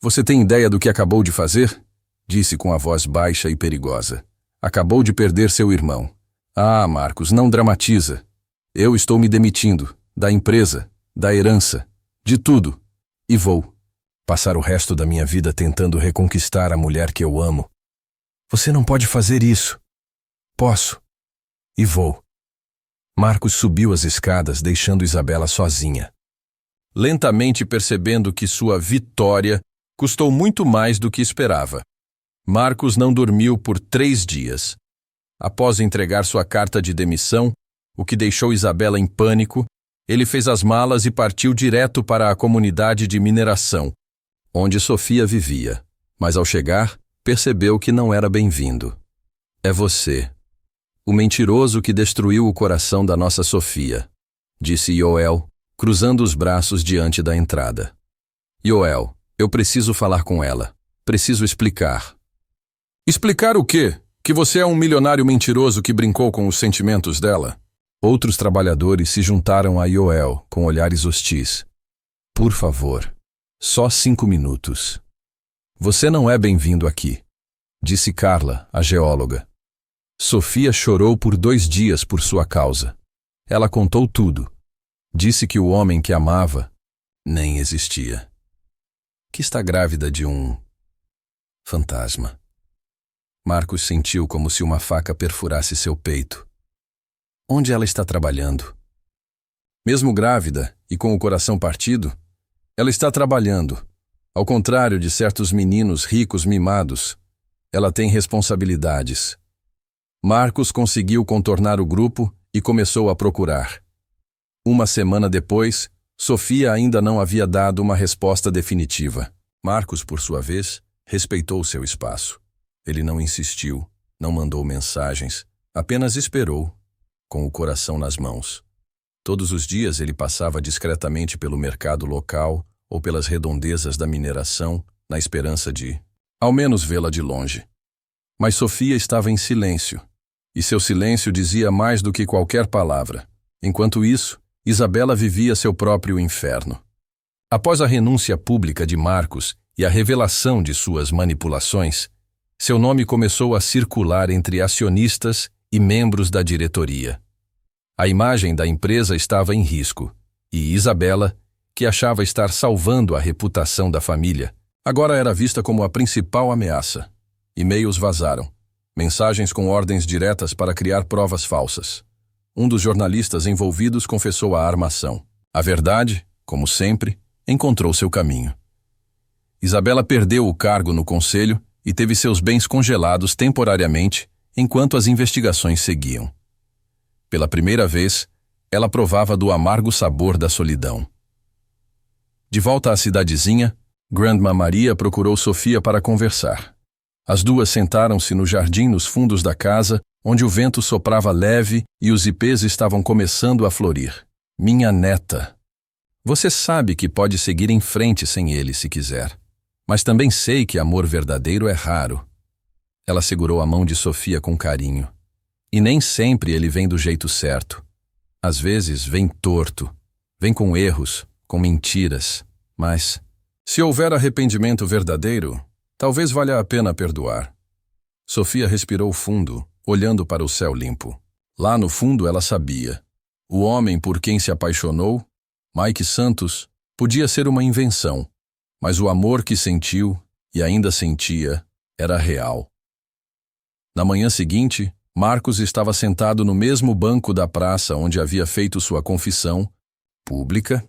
Você tem ideia do que acabou de fazer? Disse com a voz baixa e perigosa. Acabou de perder seu irmão. Ah, Marcos, não dramatiza. Eu estou me demitindo, da empresa, da herança, de tudo. E vou passar o resto da minha vida tentando reconquistar a mulher que eu amo. Você não pode fazer isso. Posso. E vou. Marcos subiu as escadas, deixando Isabela sozinha. Lentamente percebendo que sua vitória custou muito mais do que esperava. Marcos não dormiu por 3 dias. Após entregar sua carta de demissão, o que deixou Isabela em pânico, ele fez as malas e partiu direto para a comunidade de mineração, onde Sofia vivia. Mas ao chegar, percebeu que não era bem-vindo. É você, o mentiroso que destruiu o coração da nossa Sofia, disse Yoel, cruzando os braços diante da entrada. Yoel, eu preciso falar com ela. Preciso explicar. Explicar o quê? Que você é um milionário mentiroso que brincou com os sentimentos dela? Outros trabalhadores se juntaram a Yoel com olhares hostis. Por favor, só 5 minutos. Você não é bem-vindo aqui, disse Carla, a geóloga. Sofia chorou por 2 dias por sua causa. Ela contou tudo. Disse que o homem que amava nem existia. Que está grávida de um fantasma. Marcos sentiu como se uma faca perfurasse seu peito. Onde ela está trabalhando? Mesmo grávida e com o coração partido, ela está trabalhando. Ao contrário de certos meninos ricos mimados, ela tem responsabilidades. Marcos conseguiu contornar o grupo e começou a procurar. 1 semana depois, Sofia ainda não havia dado uma resposta definitiva. Marcos, por sua vez, respeitou seu espaço. Ele não insistiu, não mandou mensagens, apenas esperou, com o coração nas mãos. Todos os dias ele passava discretamente pelo mercado local ou pelas redondezas da mineração, na esperança de, ao menos, vê-la de longe. Mas Sofia estava em silêncio, e seu silêncio dizia mais do que qualquer palavra. Enquanto isso, Isabela vivia seu próprio inferno. Após a renúncia pública de Marcos e a revelação de suas manipulações, seu nome começou a circular entre acionistas e membros da diretoria. A imagem da empresa estava em risco, e Isabela, que achava estar salvando a reputação da família, agora era vista como a principal ameaça. E-mails vazaram, mensagens com ordens diretas para criar provas falsas. Um dos jornalistas envolvidos confessou a armação. A verdade, como sempre, encontrou seu caminho. Isabela perdeu o cargo no conselho e teve seus bens congelados temporariamente enquanto as investigações seguiam. Pela primeira vez, ela provava do amargo sabor da solidão. De volta à cidadezinha, Grandma Maria procurou Sofia para conversar. As duas sentaram-se no jardim nos fundos da casa, onde o vento soprava leve e os ipês estavam começando a florir. Minha neta, você sabe que pode seguir em frente sem ele se quiser. Mas também sei que amor verdadeiro é raro. Ela segurou a mão de Sofia com carinho. E nem sempre ele vem do jeito certo. Às vezes vem torto, vem com erros, com mentiras. Mas, se houver arrependimento verdadeiro, talvez valha a pena perdoar. Sofia respirou fundo, olhando para o céu limpo. Lá no fundo ela sabia. O homem por quem se apaixonou, Mike Santos, podia ser uma invenção. Mas o amor que sentiu, e ainda sentia, era real. Na manhã seguinte, Marcos estava sentado no mesmo banco da praça onde havia feito sua confissão pública.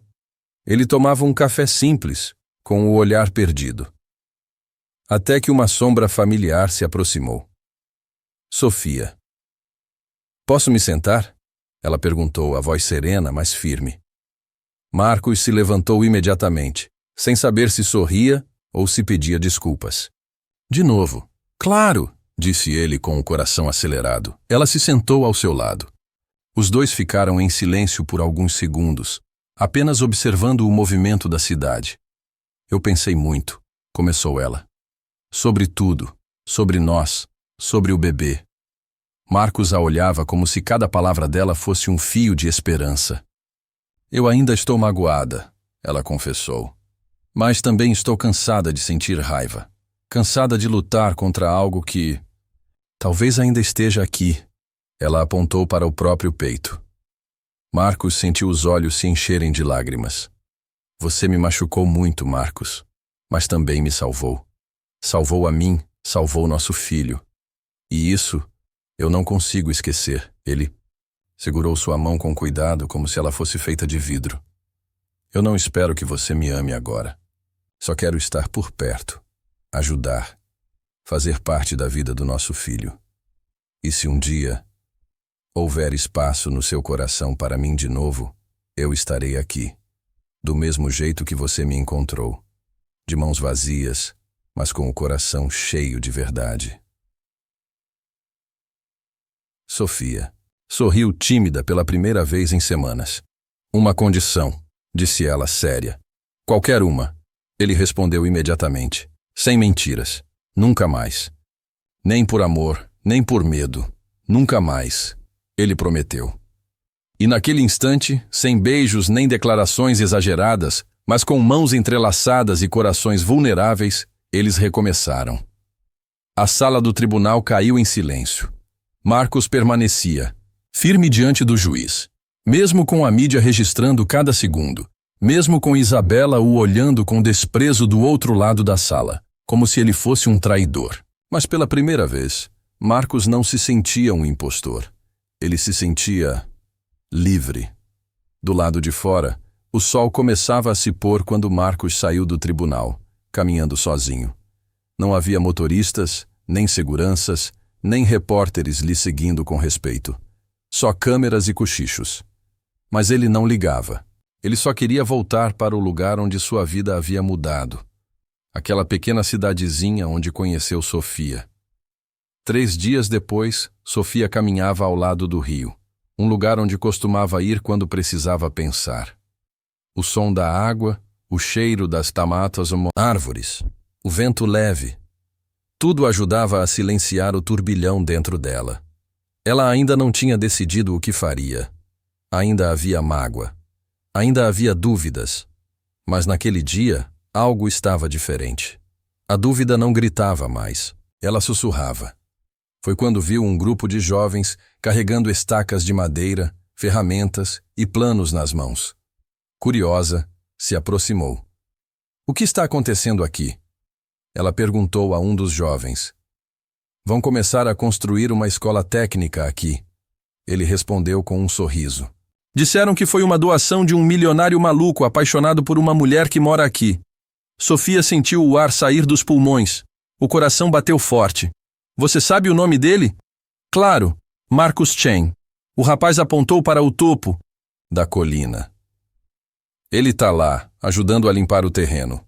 Ele tomava um café simples, com o olhar perdido. até que uma sombra familiar se aproximou. Sofia. Posso me sentar? Ela perguntou, a voz serena, mas firme. Marcos se levantou imediatamente, sem saber se sorria ou se pedia desculpas. De novo. Claro, disse ele com o coração acelerado. Ela se sentou ao seu lado. Os dois ficaram em silêncio por alguns segundos, apenas observando o movimento da cidade. Eu pensei muito, começou ela. Sobre tudo, sobre nós, sobre o bebê. Marcos a olhava como se cada palavra dela fosse um fio de esperança. Eu ainda estou magoada, ela confessou. Mas também estou cansada de sentir raiva. Cansada de lutar contra algo que talvez ainda esteja aqui. Ela apontou para o próprio peito. Marcos sentiu os olhos se encherem de lágrimas. Você me machucou muito, Marcos, mas também me salvou. Salvou a mim, salvou nosso filho. E isso eu não consigo esquecer. Ele segurou sua mão com cuidado, como se ela fosse feita de vidro. Eu não espero que você me ame agora. Só quero estar por perto, ajudar, fazer parte da vida do nosso filho. E se um dia houver espaço no seu coração para mim de novo, eu estarei aqui, do mesmo jeito que você me encontrou, de mãos vazias, mas com o coração cheio de verdade. Sofia sorriu tímida pela primeira vez em semanas. Uma condição, disse ela séria. Qualquer uma, ele respondeu imediatamente, sem mentiras. Nunca mais. Nem por amor, nem por medo. Nunca mais, ele prometeu. E naquele instante, sem beijos nem declarações exageradas, mas com mãos entrelaçadas e corações vulneráveis, eles recomeçaram. A sala do tribunal caiu em silêncio. Marcos permanecia, firme diante do juiz, mesmo com a mídia registrando cada segundo, mesmo com Isabela o olhando com desprezo do outro lado da sala, como se ele fosse um traidor. Mas pela primeira vez, Marcos não se sentia um impostor. Ele se sentia livre. Do lado de fora, o sol começava a se pôr quando Marcos saiu do tribunal, caminhando sozinho. Não havia motoristas, nem seguranças, nem repórteres lhe seguindo com respeito. Só câmeras e cochichos. Mas ele não ligava. Ele só queria voltar para o lugar onde sua vida havia mudado. Aquela pequena cidadezinha onde conheceu Sofia. 3 dias depois, Sofia caminhava ao lado do rio, um lugar onde costumava ir quando precisava pensar. O som da água, o cheiro das tamatas ou árvores, o vento leve, tudo ajudava a silenciar o turbilhão dentro dela. Ela ainda não tinha decidido o que faria. Ainda havia mágoa. Ainda havia dúvidas. Mas naquele dia, algo estava diferente. A dúvida não gritava mais. Ela sussurrava. Foi quando viu um grupo de jovens carregando estacas de madeira, ferramentas e planos nas mãos. Curiosa, se aproximou. O que está acontecendo aqui? Ela perguntou a um dos jovens. Vão começar a construir uma escola técnica aqui. Ele respondeu com um sorriso. Disseram que foi uma doação de um milionário maluco apaixonado por uma mulher que mora aqui. Sofia sentiu o ar sair dos pulmões. O coração bateu forte. Você sabe o nome dele? Claro, Marcus Chen. O rapaz apontou para o topo da colina. Ele está lá, ajudando a limpar o terreno.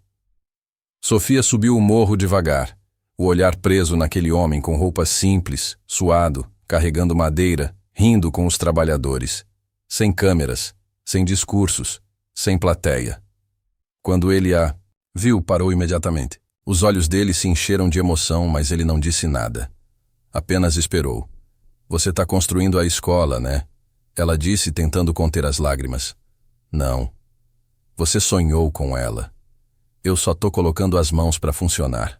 Sofia subiu o morro devagar, o olhar preso naquele homem com roupas simples, suado, carregando madeira, rindo com os trabalhadores. Sem câmeras, sem discursos, sem plateia. Quando ele a viu, parou imediatamente. Os olhos dele se encheram de emoção, mas ele não disse nada. Apenas esperou. Você está construindo a escola, né? Ela disse, tentando conter as lágrimas. Não. Você sonhou com ela. Eu só estou colocando as mãos para funcionar.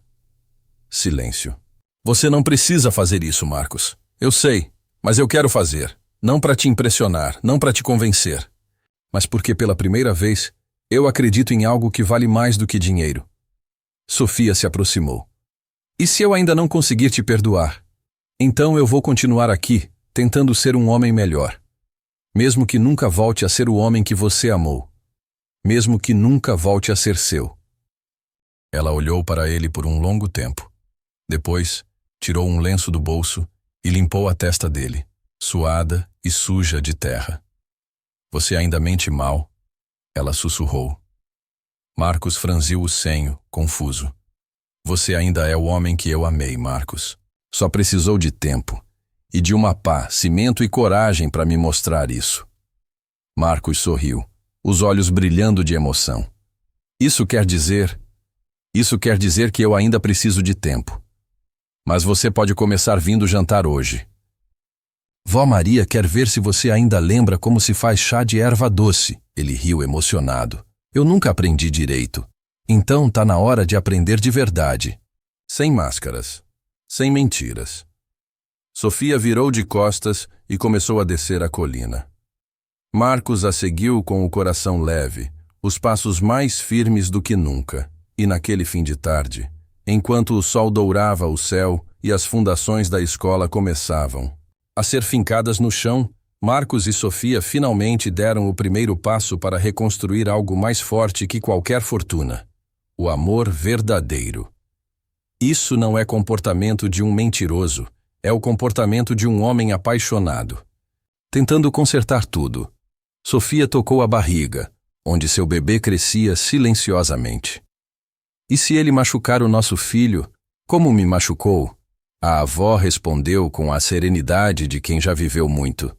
Silêncio. Você não precisa fazer isso, Marcos. Eu sei, mas eu quero fazer. Não para te impressionar, não para te convencer. Mas porque pela primeira vez, eu acredito em algo que vale mais do que dinheiro. Sofia se aproximou. E se eu ainda não conseguir te perdoar? Então eu vou continuar aqui, tentando ser um homem melhor. Mesmo que nunca volte a ser o homem que você amou. Mesmo que nunca volte a ser seu. Ela olhou para ele por um longo tempo. Depois, tirou um lenço do bolso e limpou a testa dele, suada e suja de terra. Você ainda mente mal? Ela sussurrou. Marcos franziu o senho, confuso. Você ainda é o homem que eu amei, Marcos. Só precisou de tempo e de uma pá, cimento e coragem para me mostrar isso. Marcos sorriu, os olhos brilhando de emoção. Isso quer dizer que eu ainda preciso de tempo. Mas você pode começar vindo jantar hoje. Vó Maria quer ver se você ainda lembra como se faz chá de erva doce. Ele riu emocionado. Eu nunca aprendi direito. Então tá na hora de aprender de verdade. Sem máscaras. Sem mentiras. Sofia virou de costas e começou a descer a colina. Marcos a seguiu com o coração leve, os passos mais firmes do que nunca. E naquele fim de tarde, enquanto o sol dourava o céu e as fundações da escola começavam a ser fincadas no chão, Marcos e Sofia finalmente deram o primeiro passo para reconstruir algo mais forte que qualquer fortuna: o amor verdadeiro. Isso não é comportamento de um mentiroso, é o comportamento de um homem apaixonado. Tentando consertar tudo, Sofia tocou a barriga, onde seu bebê crescia silenciosamente. E se ele machucar o nosso filho, como me machucou? A avó respondeu com a serenidade de quem já viveu muito.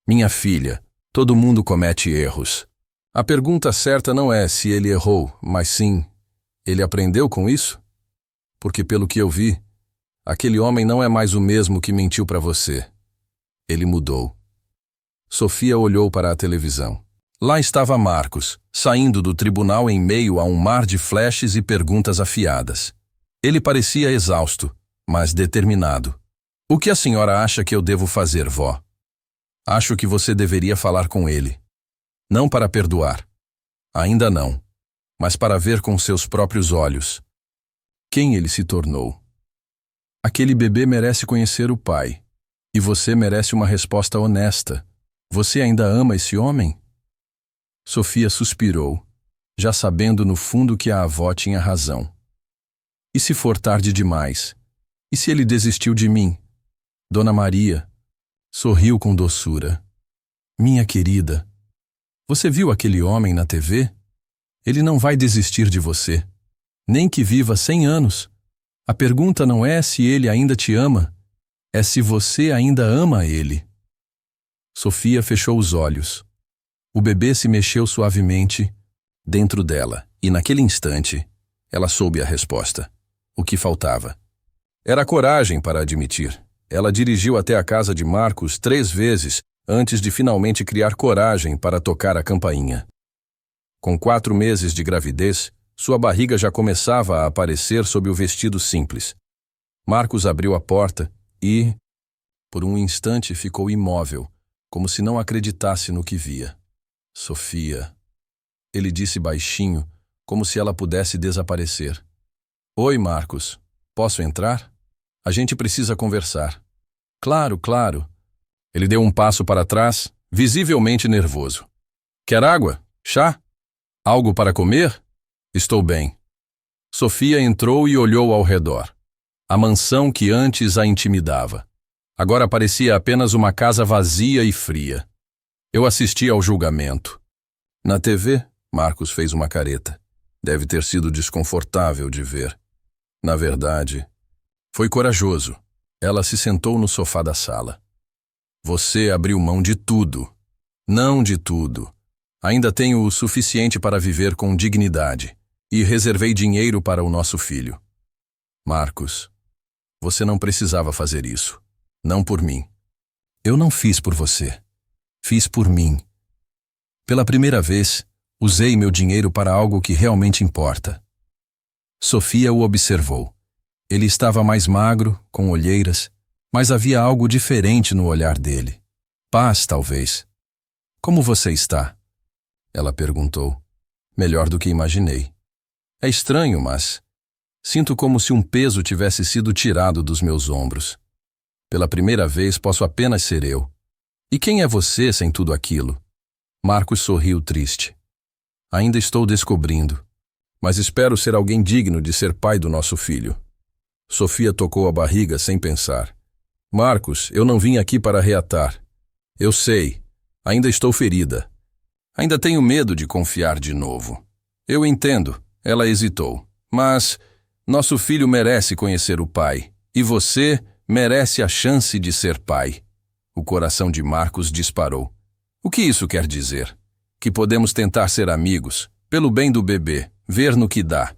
Minha filha, todo mundo comete erros. A pergunta certa não é se ele errou, mas sim, ele aprendeu com isso? Porque pelo que eu vi, aquele homem não é mais o mesmo que mentiu para você. Ele mudou. Sofia olhou para a televisão. Lá estava Marcos, saindo do tribunal em meio a um mar de flashes e perguntas afiadas. Ele parecia exausto, mas determinado. O que a senhora acha que eu devo fazer, vó? Acho que você deveria falar com ele. Não para perdoar. Ainda não. Mas para ver com seus próprios olhos quem ele se tornou. Aquele bebê merece conhecer o pai. E você merece uma resposta honesta. Você ainda ama esse homem? Sofia suspirou, já sabendo no fundo que a avó tinha razão. E se for tarde demais? E se ele desistiu de mim? Dona Maria sorriu com doçura. Minha querida, você viu aquele homem na TV? Ele não vai desistir de você, nem que viva 100 anos. A pergunta não é se ele ainda te ama, é se você ainda ama ele. Sofia fechou os olhos. O bebê se mexeu suavemente dentro dela, e naquele instante, ela soube a resposta. O que faltava? Era coragem para admitir. Ela dirigiu até a casa de Marcos 3 vezes antes de finalmente criar coragem para tocar a campainha. Com 4 meses de gravidez, sua barriga já começava a aparecer sob o vestido simples. Marcos abriu a porta e, por um instante, ficou imóvel, como se não acreditasse no que via. Sofia. Ele disse baixinho, como se ela pudesse desaparecer. Oi, Marcos. Posso entrar? A gente precisa conversar. Claro, claro. Ele deu um passo para trás, visivelmente nervoso. Quer água? Chá? Algo para comer? Estou bem. Sofia entrou e olhou ao redor. A mansão que antes a intimidava. Agora parecia apenas uma casa vazia e fria. Eu assisti ao julgamento. Na TV, Marcos fez uma careta. Deve ter sido desconfortável de ver. Na verdade, foi corajoso. Ela se sentou no sofá da sala. Você abriu mão de tudo. Não de tudo. Ainda tenho o suficiente para viver com dignidade. E reservei dinheiro para o nosso filho. Marcos, você não precisava fazer isso. Não por mim. Eu não fiz por você. Fiz por mim. Pela primeira vez, usei meu dinheiro para algo que realmente importa. Sofia o observou. Ele estava mais magro, com olheiras, mas havia algo diferente no olhar dele. Paz, talvez. Como você está? Ela perguntou. Melhor do que imaginei. É estranho, mas sinto como se um peso tivesse sido tirado dos meus ombros. Pela primeira vez posso apenas ser eu. E quem é você sem tudo aquilo? Marcos sorriu triste. Ainda estou descobrindo. mas espero ser alguém digno de ser pai do nosso filho. Sofia tocou a barriga sem pensar. Marcos, eu não vim aqui para reatar. Eu sei, ainda estou ferida. Ainda tenho medo de confiar de novo. Eu entendo, ela hesitou, mas nosso filho merece conhecer o pai, e você merece a chance de ser pai. O coração de Marcos disparou. O que isso quer dizer? Que podemos tentar ser amigos, pelo bem do bebê, ver no que dá.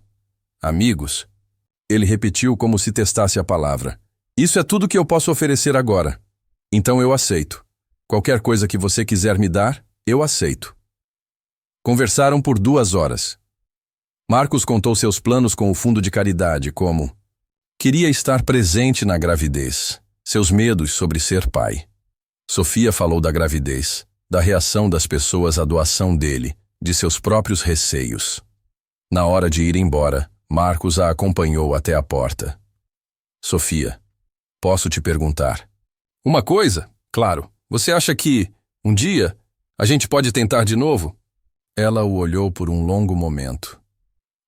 Amigos? Ele repetiu como se testasse a palavra. Isso é tudo que eu posso oferecer agora. Então eu aceito. Qualquer coisa que você quiser me dar, eu aceito. Conversaram por 2 horas. Marcos contou seus planos com o fundo de caridade, como: queria estar presente na gravidez, seus medos sobre ser pai. Sofia falou da gravidez, da reação das pessoas à doação dele, de seus próprios receios. Na hora de ir embora, Marcos a acompanhou até a porta. Sofia, posso te perguntar? Uma coisa? Claro. Você acha que, um dia, a gente pode tentar de novo? Ela o olhou por um longo momento.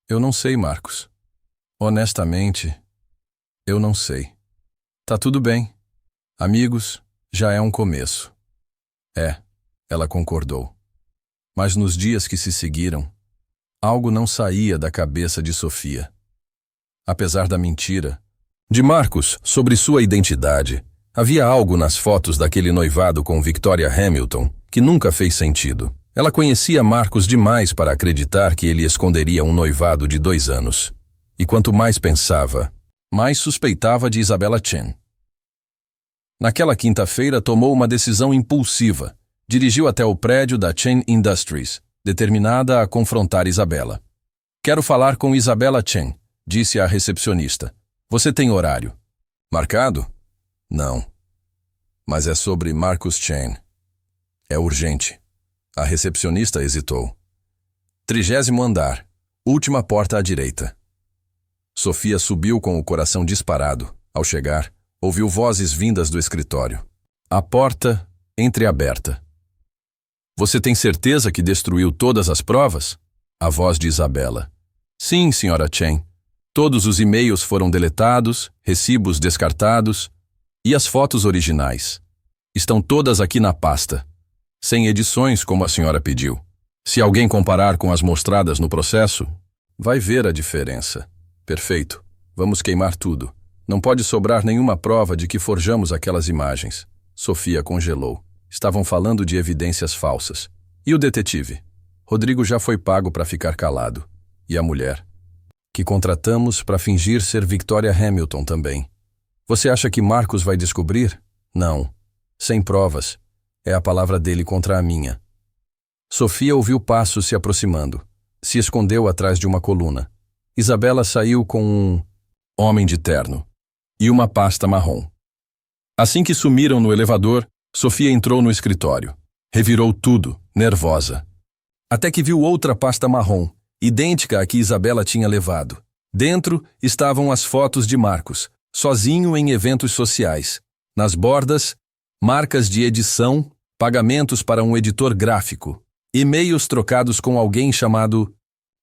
Eu não sei, Marcos. Honestamente, eu não sei. Tá tudo bem. Amigos, já é um começo. É, ela concordou. Mas nos dias que se seguiram, algo não saía da cabeça de Sofia. Apesar da mentira de Marcos sobre sua identidade, havia algo nas fotos daquele noivado com Victoria Hamilton que nunca fez sentido. Ela conhecia Marcos demais para acreditar que ele esconderia um noivado de 2 anos. E quanto mais pensava, mais suspeitava de Isabella Chen. Naquela quinta-feira tomou uma decisão impulsiva. Dirigiu até o prédio da Chen Industries, determinada a confrontar Isabella. Quero falar com Isabella Chen, disse a recepcionista. Você tem horário? Marcado? Não. Mas é sobre Marcus Chen. É urgente. A recepcionista hesitou. 30º andar, última porta à direita. Sofia subiu com o coração disparado. Ao chegar, ouviu vozes vindas do escritório. A porta entreaberta. Você tem certeza que destruiu todas as provas? A voz de Isabella. Sim, senhora Chen. Todos os e-mails foram deletados, recibos descartados e as fotos originais. Estão todas aqui na pasta. Sem edições, como a senhora pediu. Se alguém comparar com as mostradas no processo, vai ver a diferença. Perfeito. Vamos queimar tudo. Não pode sobrar nenhuma prova de que forjamos aquelas imagens. Sofia congelou. Estavam falando de evidências falsas. E o detetive? Rodrigo já foi pago para ficar calado. E a mulher? Que contratamos para fingir ser Victoria Hamilton também. Você acha que Marcos vai descobrir? Não. Sem provas. É a palavra dele contra a minha. Sofia ouviu passos se aproximando. Se escondeu atrás de uma coluna. Isabella saiu com um homem de terno e uma pasta marrom. Assim que sumiram no elevador, Sofia entrou no escritório. Revirou tudo, nervosa. Até que viu outra pasta marrom, idêntica à que Isabella tinha levado. Dentro estavam as fotos de Marcos, sozinho em eventos sociais. Nas bordas, marcas de edição, pagamentos para um editor gráfico, e-mails trocados com alguém chamado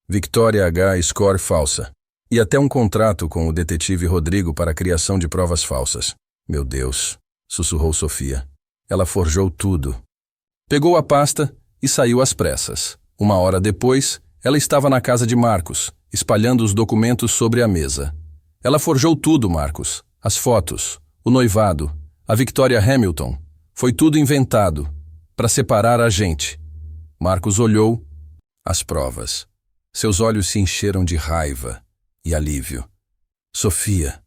Victoria H. Score falsa, e até um contrato com o detetive Rodrigo para a criação de provas falsas. Meu Deus, sussurrou Sofia. Ela forjou tudo. Pegou a pasta e saiu às pressas. 1 hora depois, ela estava na casa de Marcos, espalhando os documentos sobre a mesa. Ela forjou tudo, Marcos. As fotos, o noivado, a Victoria Hamilton. Foi tudo inventado, para separar a gente. Marcos olhou as provas. Seus olhos se encheram de raiva e alívio. Sofia,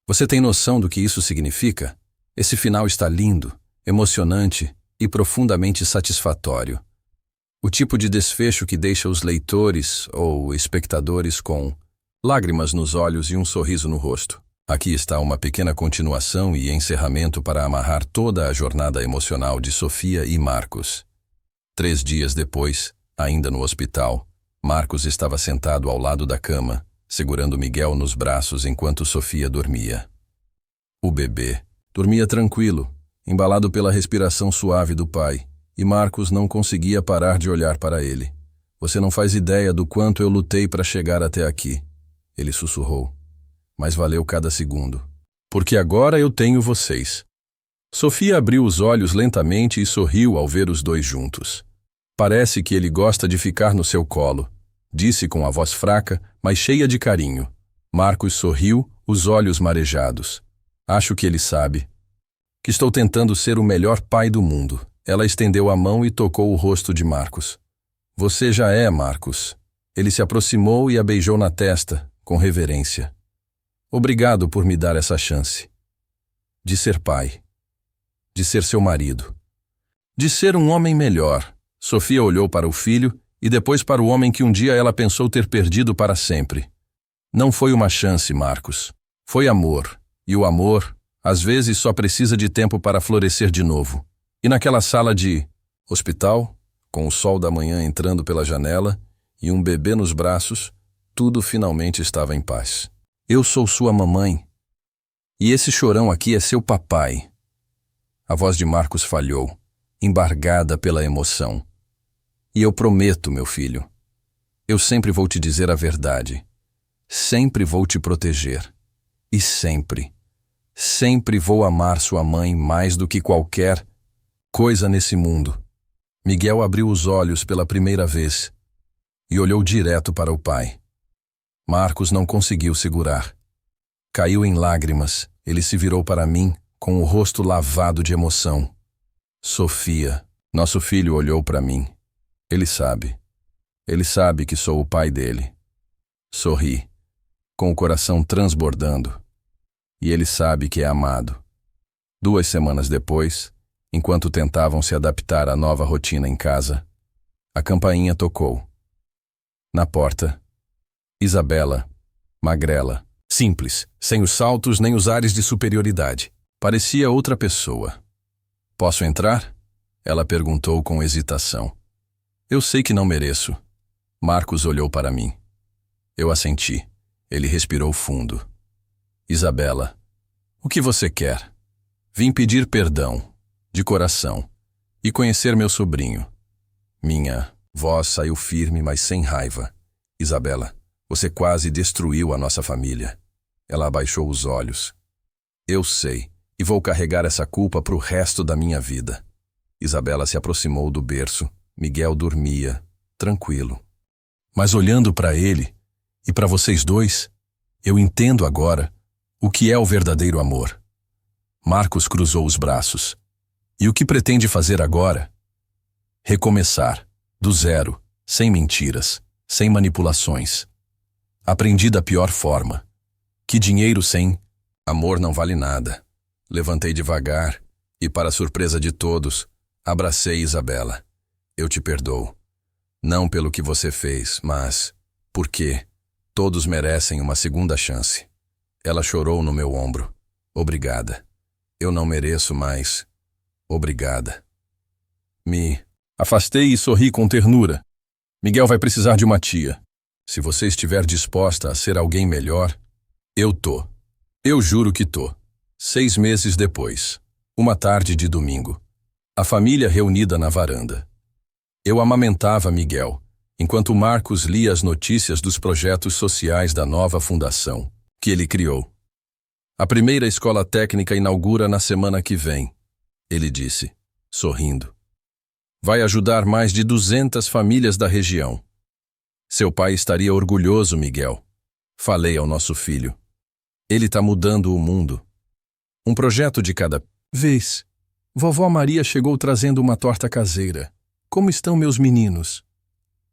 você tem noção do que isso significa? Esse final está lindo, emocionante e profundamente satisfatório. O tipo de desfecho que deixa os leitores ou espectadores com lágrimas nos olhos e um sorriso no rosto. Aqui está uma pequena continuação e encerramento para amarrar toda a jornada emocional de Sofia e Marcos. 3 dias depois, ainda no hospital, Marcos estava sentado ao lado da cama, segurando Miguel nos braços enquanto Sofia dormia. O bebê dormia tranquilo, embalado pela respiração suave do pai, e Marcos não conseguia parar de olhar para ele. Você não faz ideia do quanto eu lutei para chegar até aqui, ele sussurrou. Mas valeu cada segundo. Porque agora eu tenho vocês. Sofia abriu os olhos lentamente e sorriu ao ver os dois juntos. Parece que ele gosta de ficar no seu colo, disse com a voz fraca, mas cheia de carinho. Marcos sorriu, os olhos marejados. Acho que ele sabe. Que estou tentando ser o melhor pai do mundo. Ela estendeu a mão e tocou o rosto de Marcos. Você já é, Marcos. Ele se aproximou e a beijou na testa, com reverência. Obrigado por me dar essa chance. De ser pai. De ser seu marido. De ser um homem melhor. Sofia olhou para o filho e depois para o homem que um dia ela pensou ter perdido para sempre. Não foi uma chance, Marcos. Foi amor. E o amor, às vezes, só precisa de tempo para florescer de novo. E naquela sala de hospital, com o sol da manhã entrando pela janela e um bebê nos braços, tudo finalmente estava em paz. Eu sou sua mamãe. E esse chorão aqui é seu papai. A voz de Marcos falhou, embargada pela emoção. E eu prometo, meu filho, eu sempre vou te dizer a verdade. Sempre vou te proteger. E sempre, sempre vou amar sua mãe mais do que qualquer coisa nesse mundo. Miguel abriu os olhos pela primeira vez e olhou direto para o pai. Marcos não conseguiu segurar. Caiu em lágrimas. Ele se virou para mim, com o rosto lavado de emoção. Sofia, nosso filho olhou para mim. Ele sabe. Ele sabe que sou o pai dele. Sorri, com o coração transbordando. E ele sabe que é amado. 2 semanas depois, enquanto tentavam se adaptar à nova rotina em casa, a campainha tocou. Na porta, Isabela, magrela, simples, sem os saltos nem os ares de superioridade. Parecia outra pessoa. Posso entrar? Ela perguntou com hesitação. Eu sei que não mereço. Marcos olhou para mim. Eu assenti. Ele respirou fundo. Isabela, o que você quer? Vim pedir perdão, de coração, e conhecer meu sobrinho. Minha voz saiu firme, mas sem raiva. Isabela, você quase destruiu a nossa família. Ela abaixou os olhos. Eu sei, e vou carregar essa culpa pro resto da minha vida. Isabela se aproximou do berço. Miguel dormia, tranquilo. Mas olhando para ele, e para vocês dois, eu entendo agora o que é o verdadeiro amor. Marcos cruzou os braços. E o que pretende fazer agora? Recomeçar, do zero, sem mentiras, sem manipulações. Aprendi da pior forma. Que dinheiro sem amor não vale nada. Levantei devagar e, para a surpresa de todos, abracei Isabela. Eu te perdoo. Não pelo que você fez, mas porque todos merecem uma segunda chance. Ela chorou no meu ombro. Obrigada. Eu não mereço mais. Obrigada. Me afastei e sorri com ternura. Miguel vai precisar de uma tia. Se você estiver disposta a ser alguém melhor, eu tô. Eu juro que tô. 6 meses depois, uma tarde de domingo, a família reunida na varanda. Eu amamentava Miguel, enquanto Marcos lia as notícias dos projetos sociais da nova fundação que ele criou. A primeira escola técnica inaugura na semana que vem, ele disse, sorrindo. Vai ajudar mais de 200 famílias da região. Seu pai estaria orgulhoso, Miguel. Falei ao nosso filho. Ele está mudando o mundo. Um projeto de cada vez. Vovó Maria chegou trazendo uma torta caseira. Como estão meus meninos?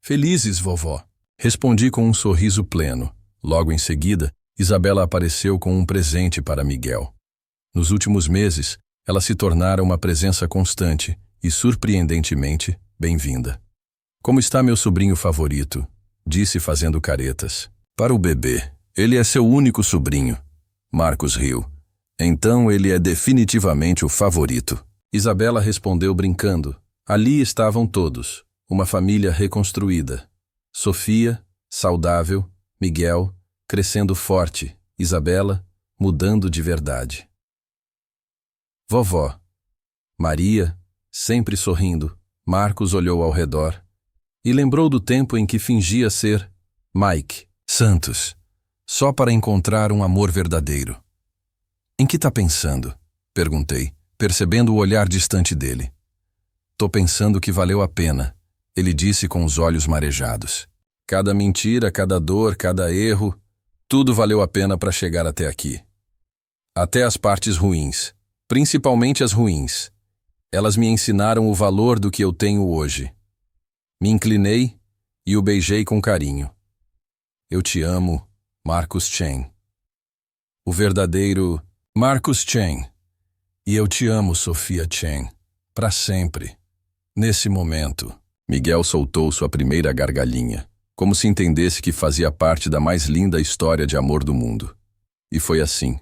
Felizes, vovó. Respondi com um sorriso pleno. Logo em seguida, Isabela apareceu com um presente para Miguel. Nos últimos meses, ela se tornara uma presença constante e, surpreendentemente, bem-vinda. Como está meu sobrinho favorito? Disse fazendo caretas. Para o bebê, ele é seu único sobrinho. Marcos riu. Então ele é definitivamente o favorito. Isabela respondeu brincando. Ali estavam todos, uma família reconstruída. Sofia, saudável, Miguel, crescendo forte, Isabela, mudando de verdade. Vovó. Maria, sempre sorrindo, Marcos olhou ao redor. E lembrou do tempo em que fingia ser Mike Santos, só para encontrar um amor verdadeiro. Em que tá pensando? Perguntei, percebendo o olhar distante dele. Tô pensando que valeu a pena, ele disse com os olhos marejados. Cada mentira, cada dor, cada erro, tudo valeu a pena para chegar até aqui. Até as partes ruins, principalmente as ruins. Elas me ensinaram o valor do que eu tenho hoje. Me inclinei e o beijei com carinho. Eu te amo, Marcus Chen. O verdadeiro Marcus Chen. E eu te amo, Sofia Chen. Para sempre. Nesse momento, Miguel soltou sua primeira gargalhinha, como se entendesse que fazia parte da mais linda história de amor do mundo. E foi assim,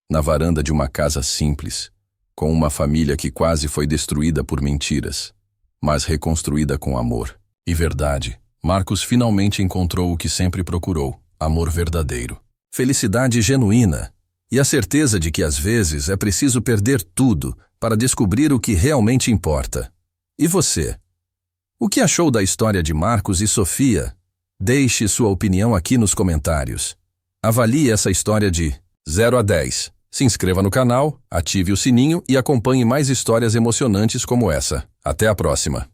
na varanda de uma casa simples, com uma família que quase foi destruída por mentiras, mas reconstruída com amor e verdade. Marcus finalmente encontrou o que sempre procurou, amor verdadeiro, felicidade genuína e a certeza de que às vezes é preciso perder tudo para descobrir o que realmente importa. E você? O que achou da história de Marcus e Sofia? Deixe sua opinião aqui nos comentários. Avalie essa história de 0 a 10. Se inscreva no canal, ative o sininho e acompanhe mais histórias emocionantes como essa. Até a próxima!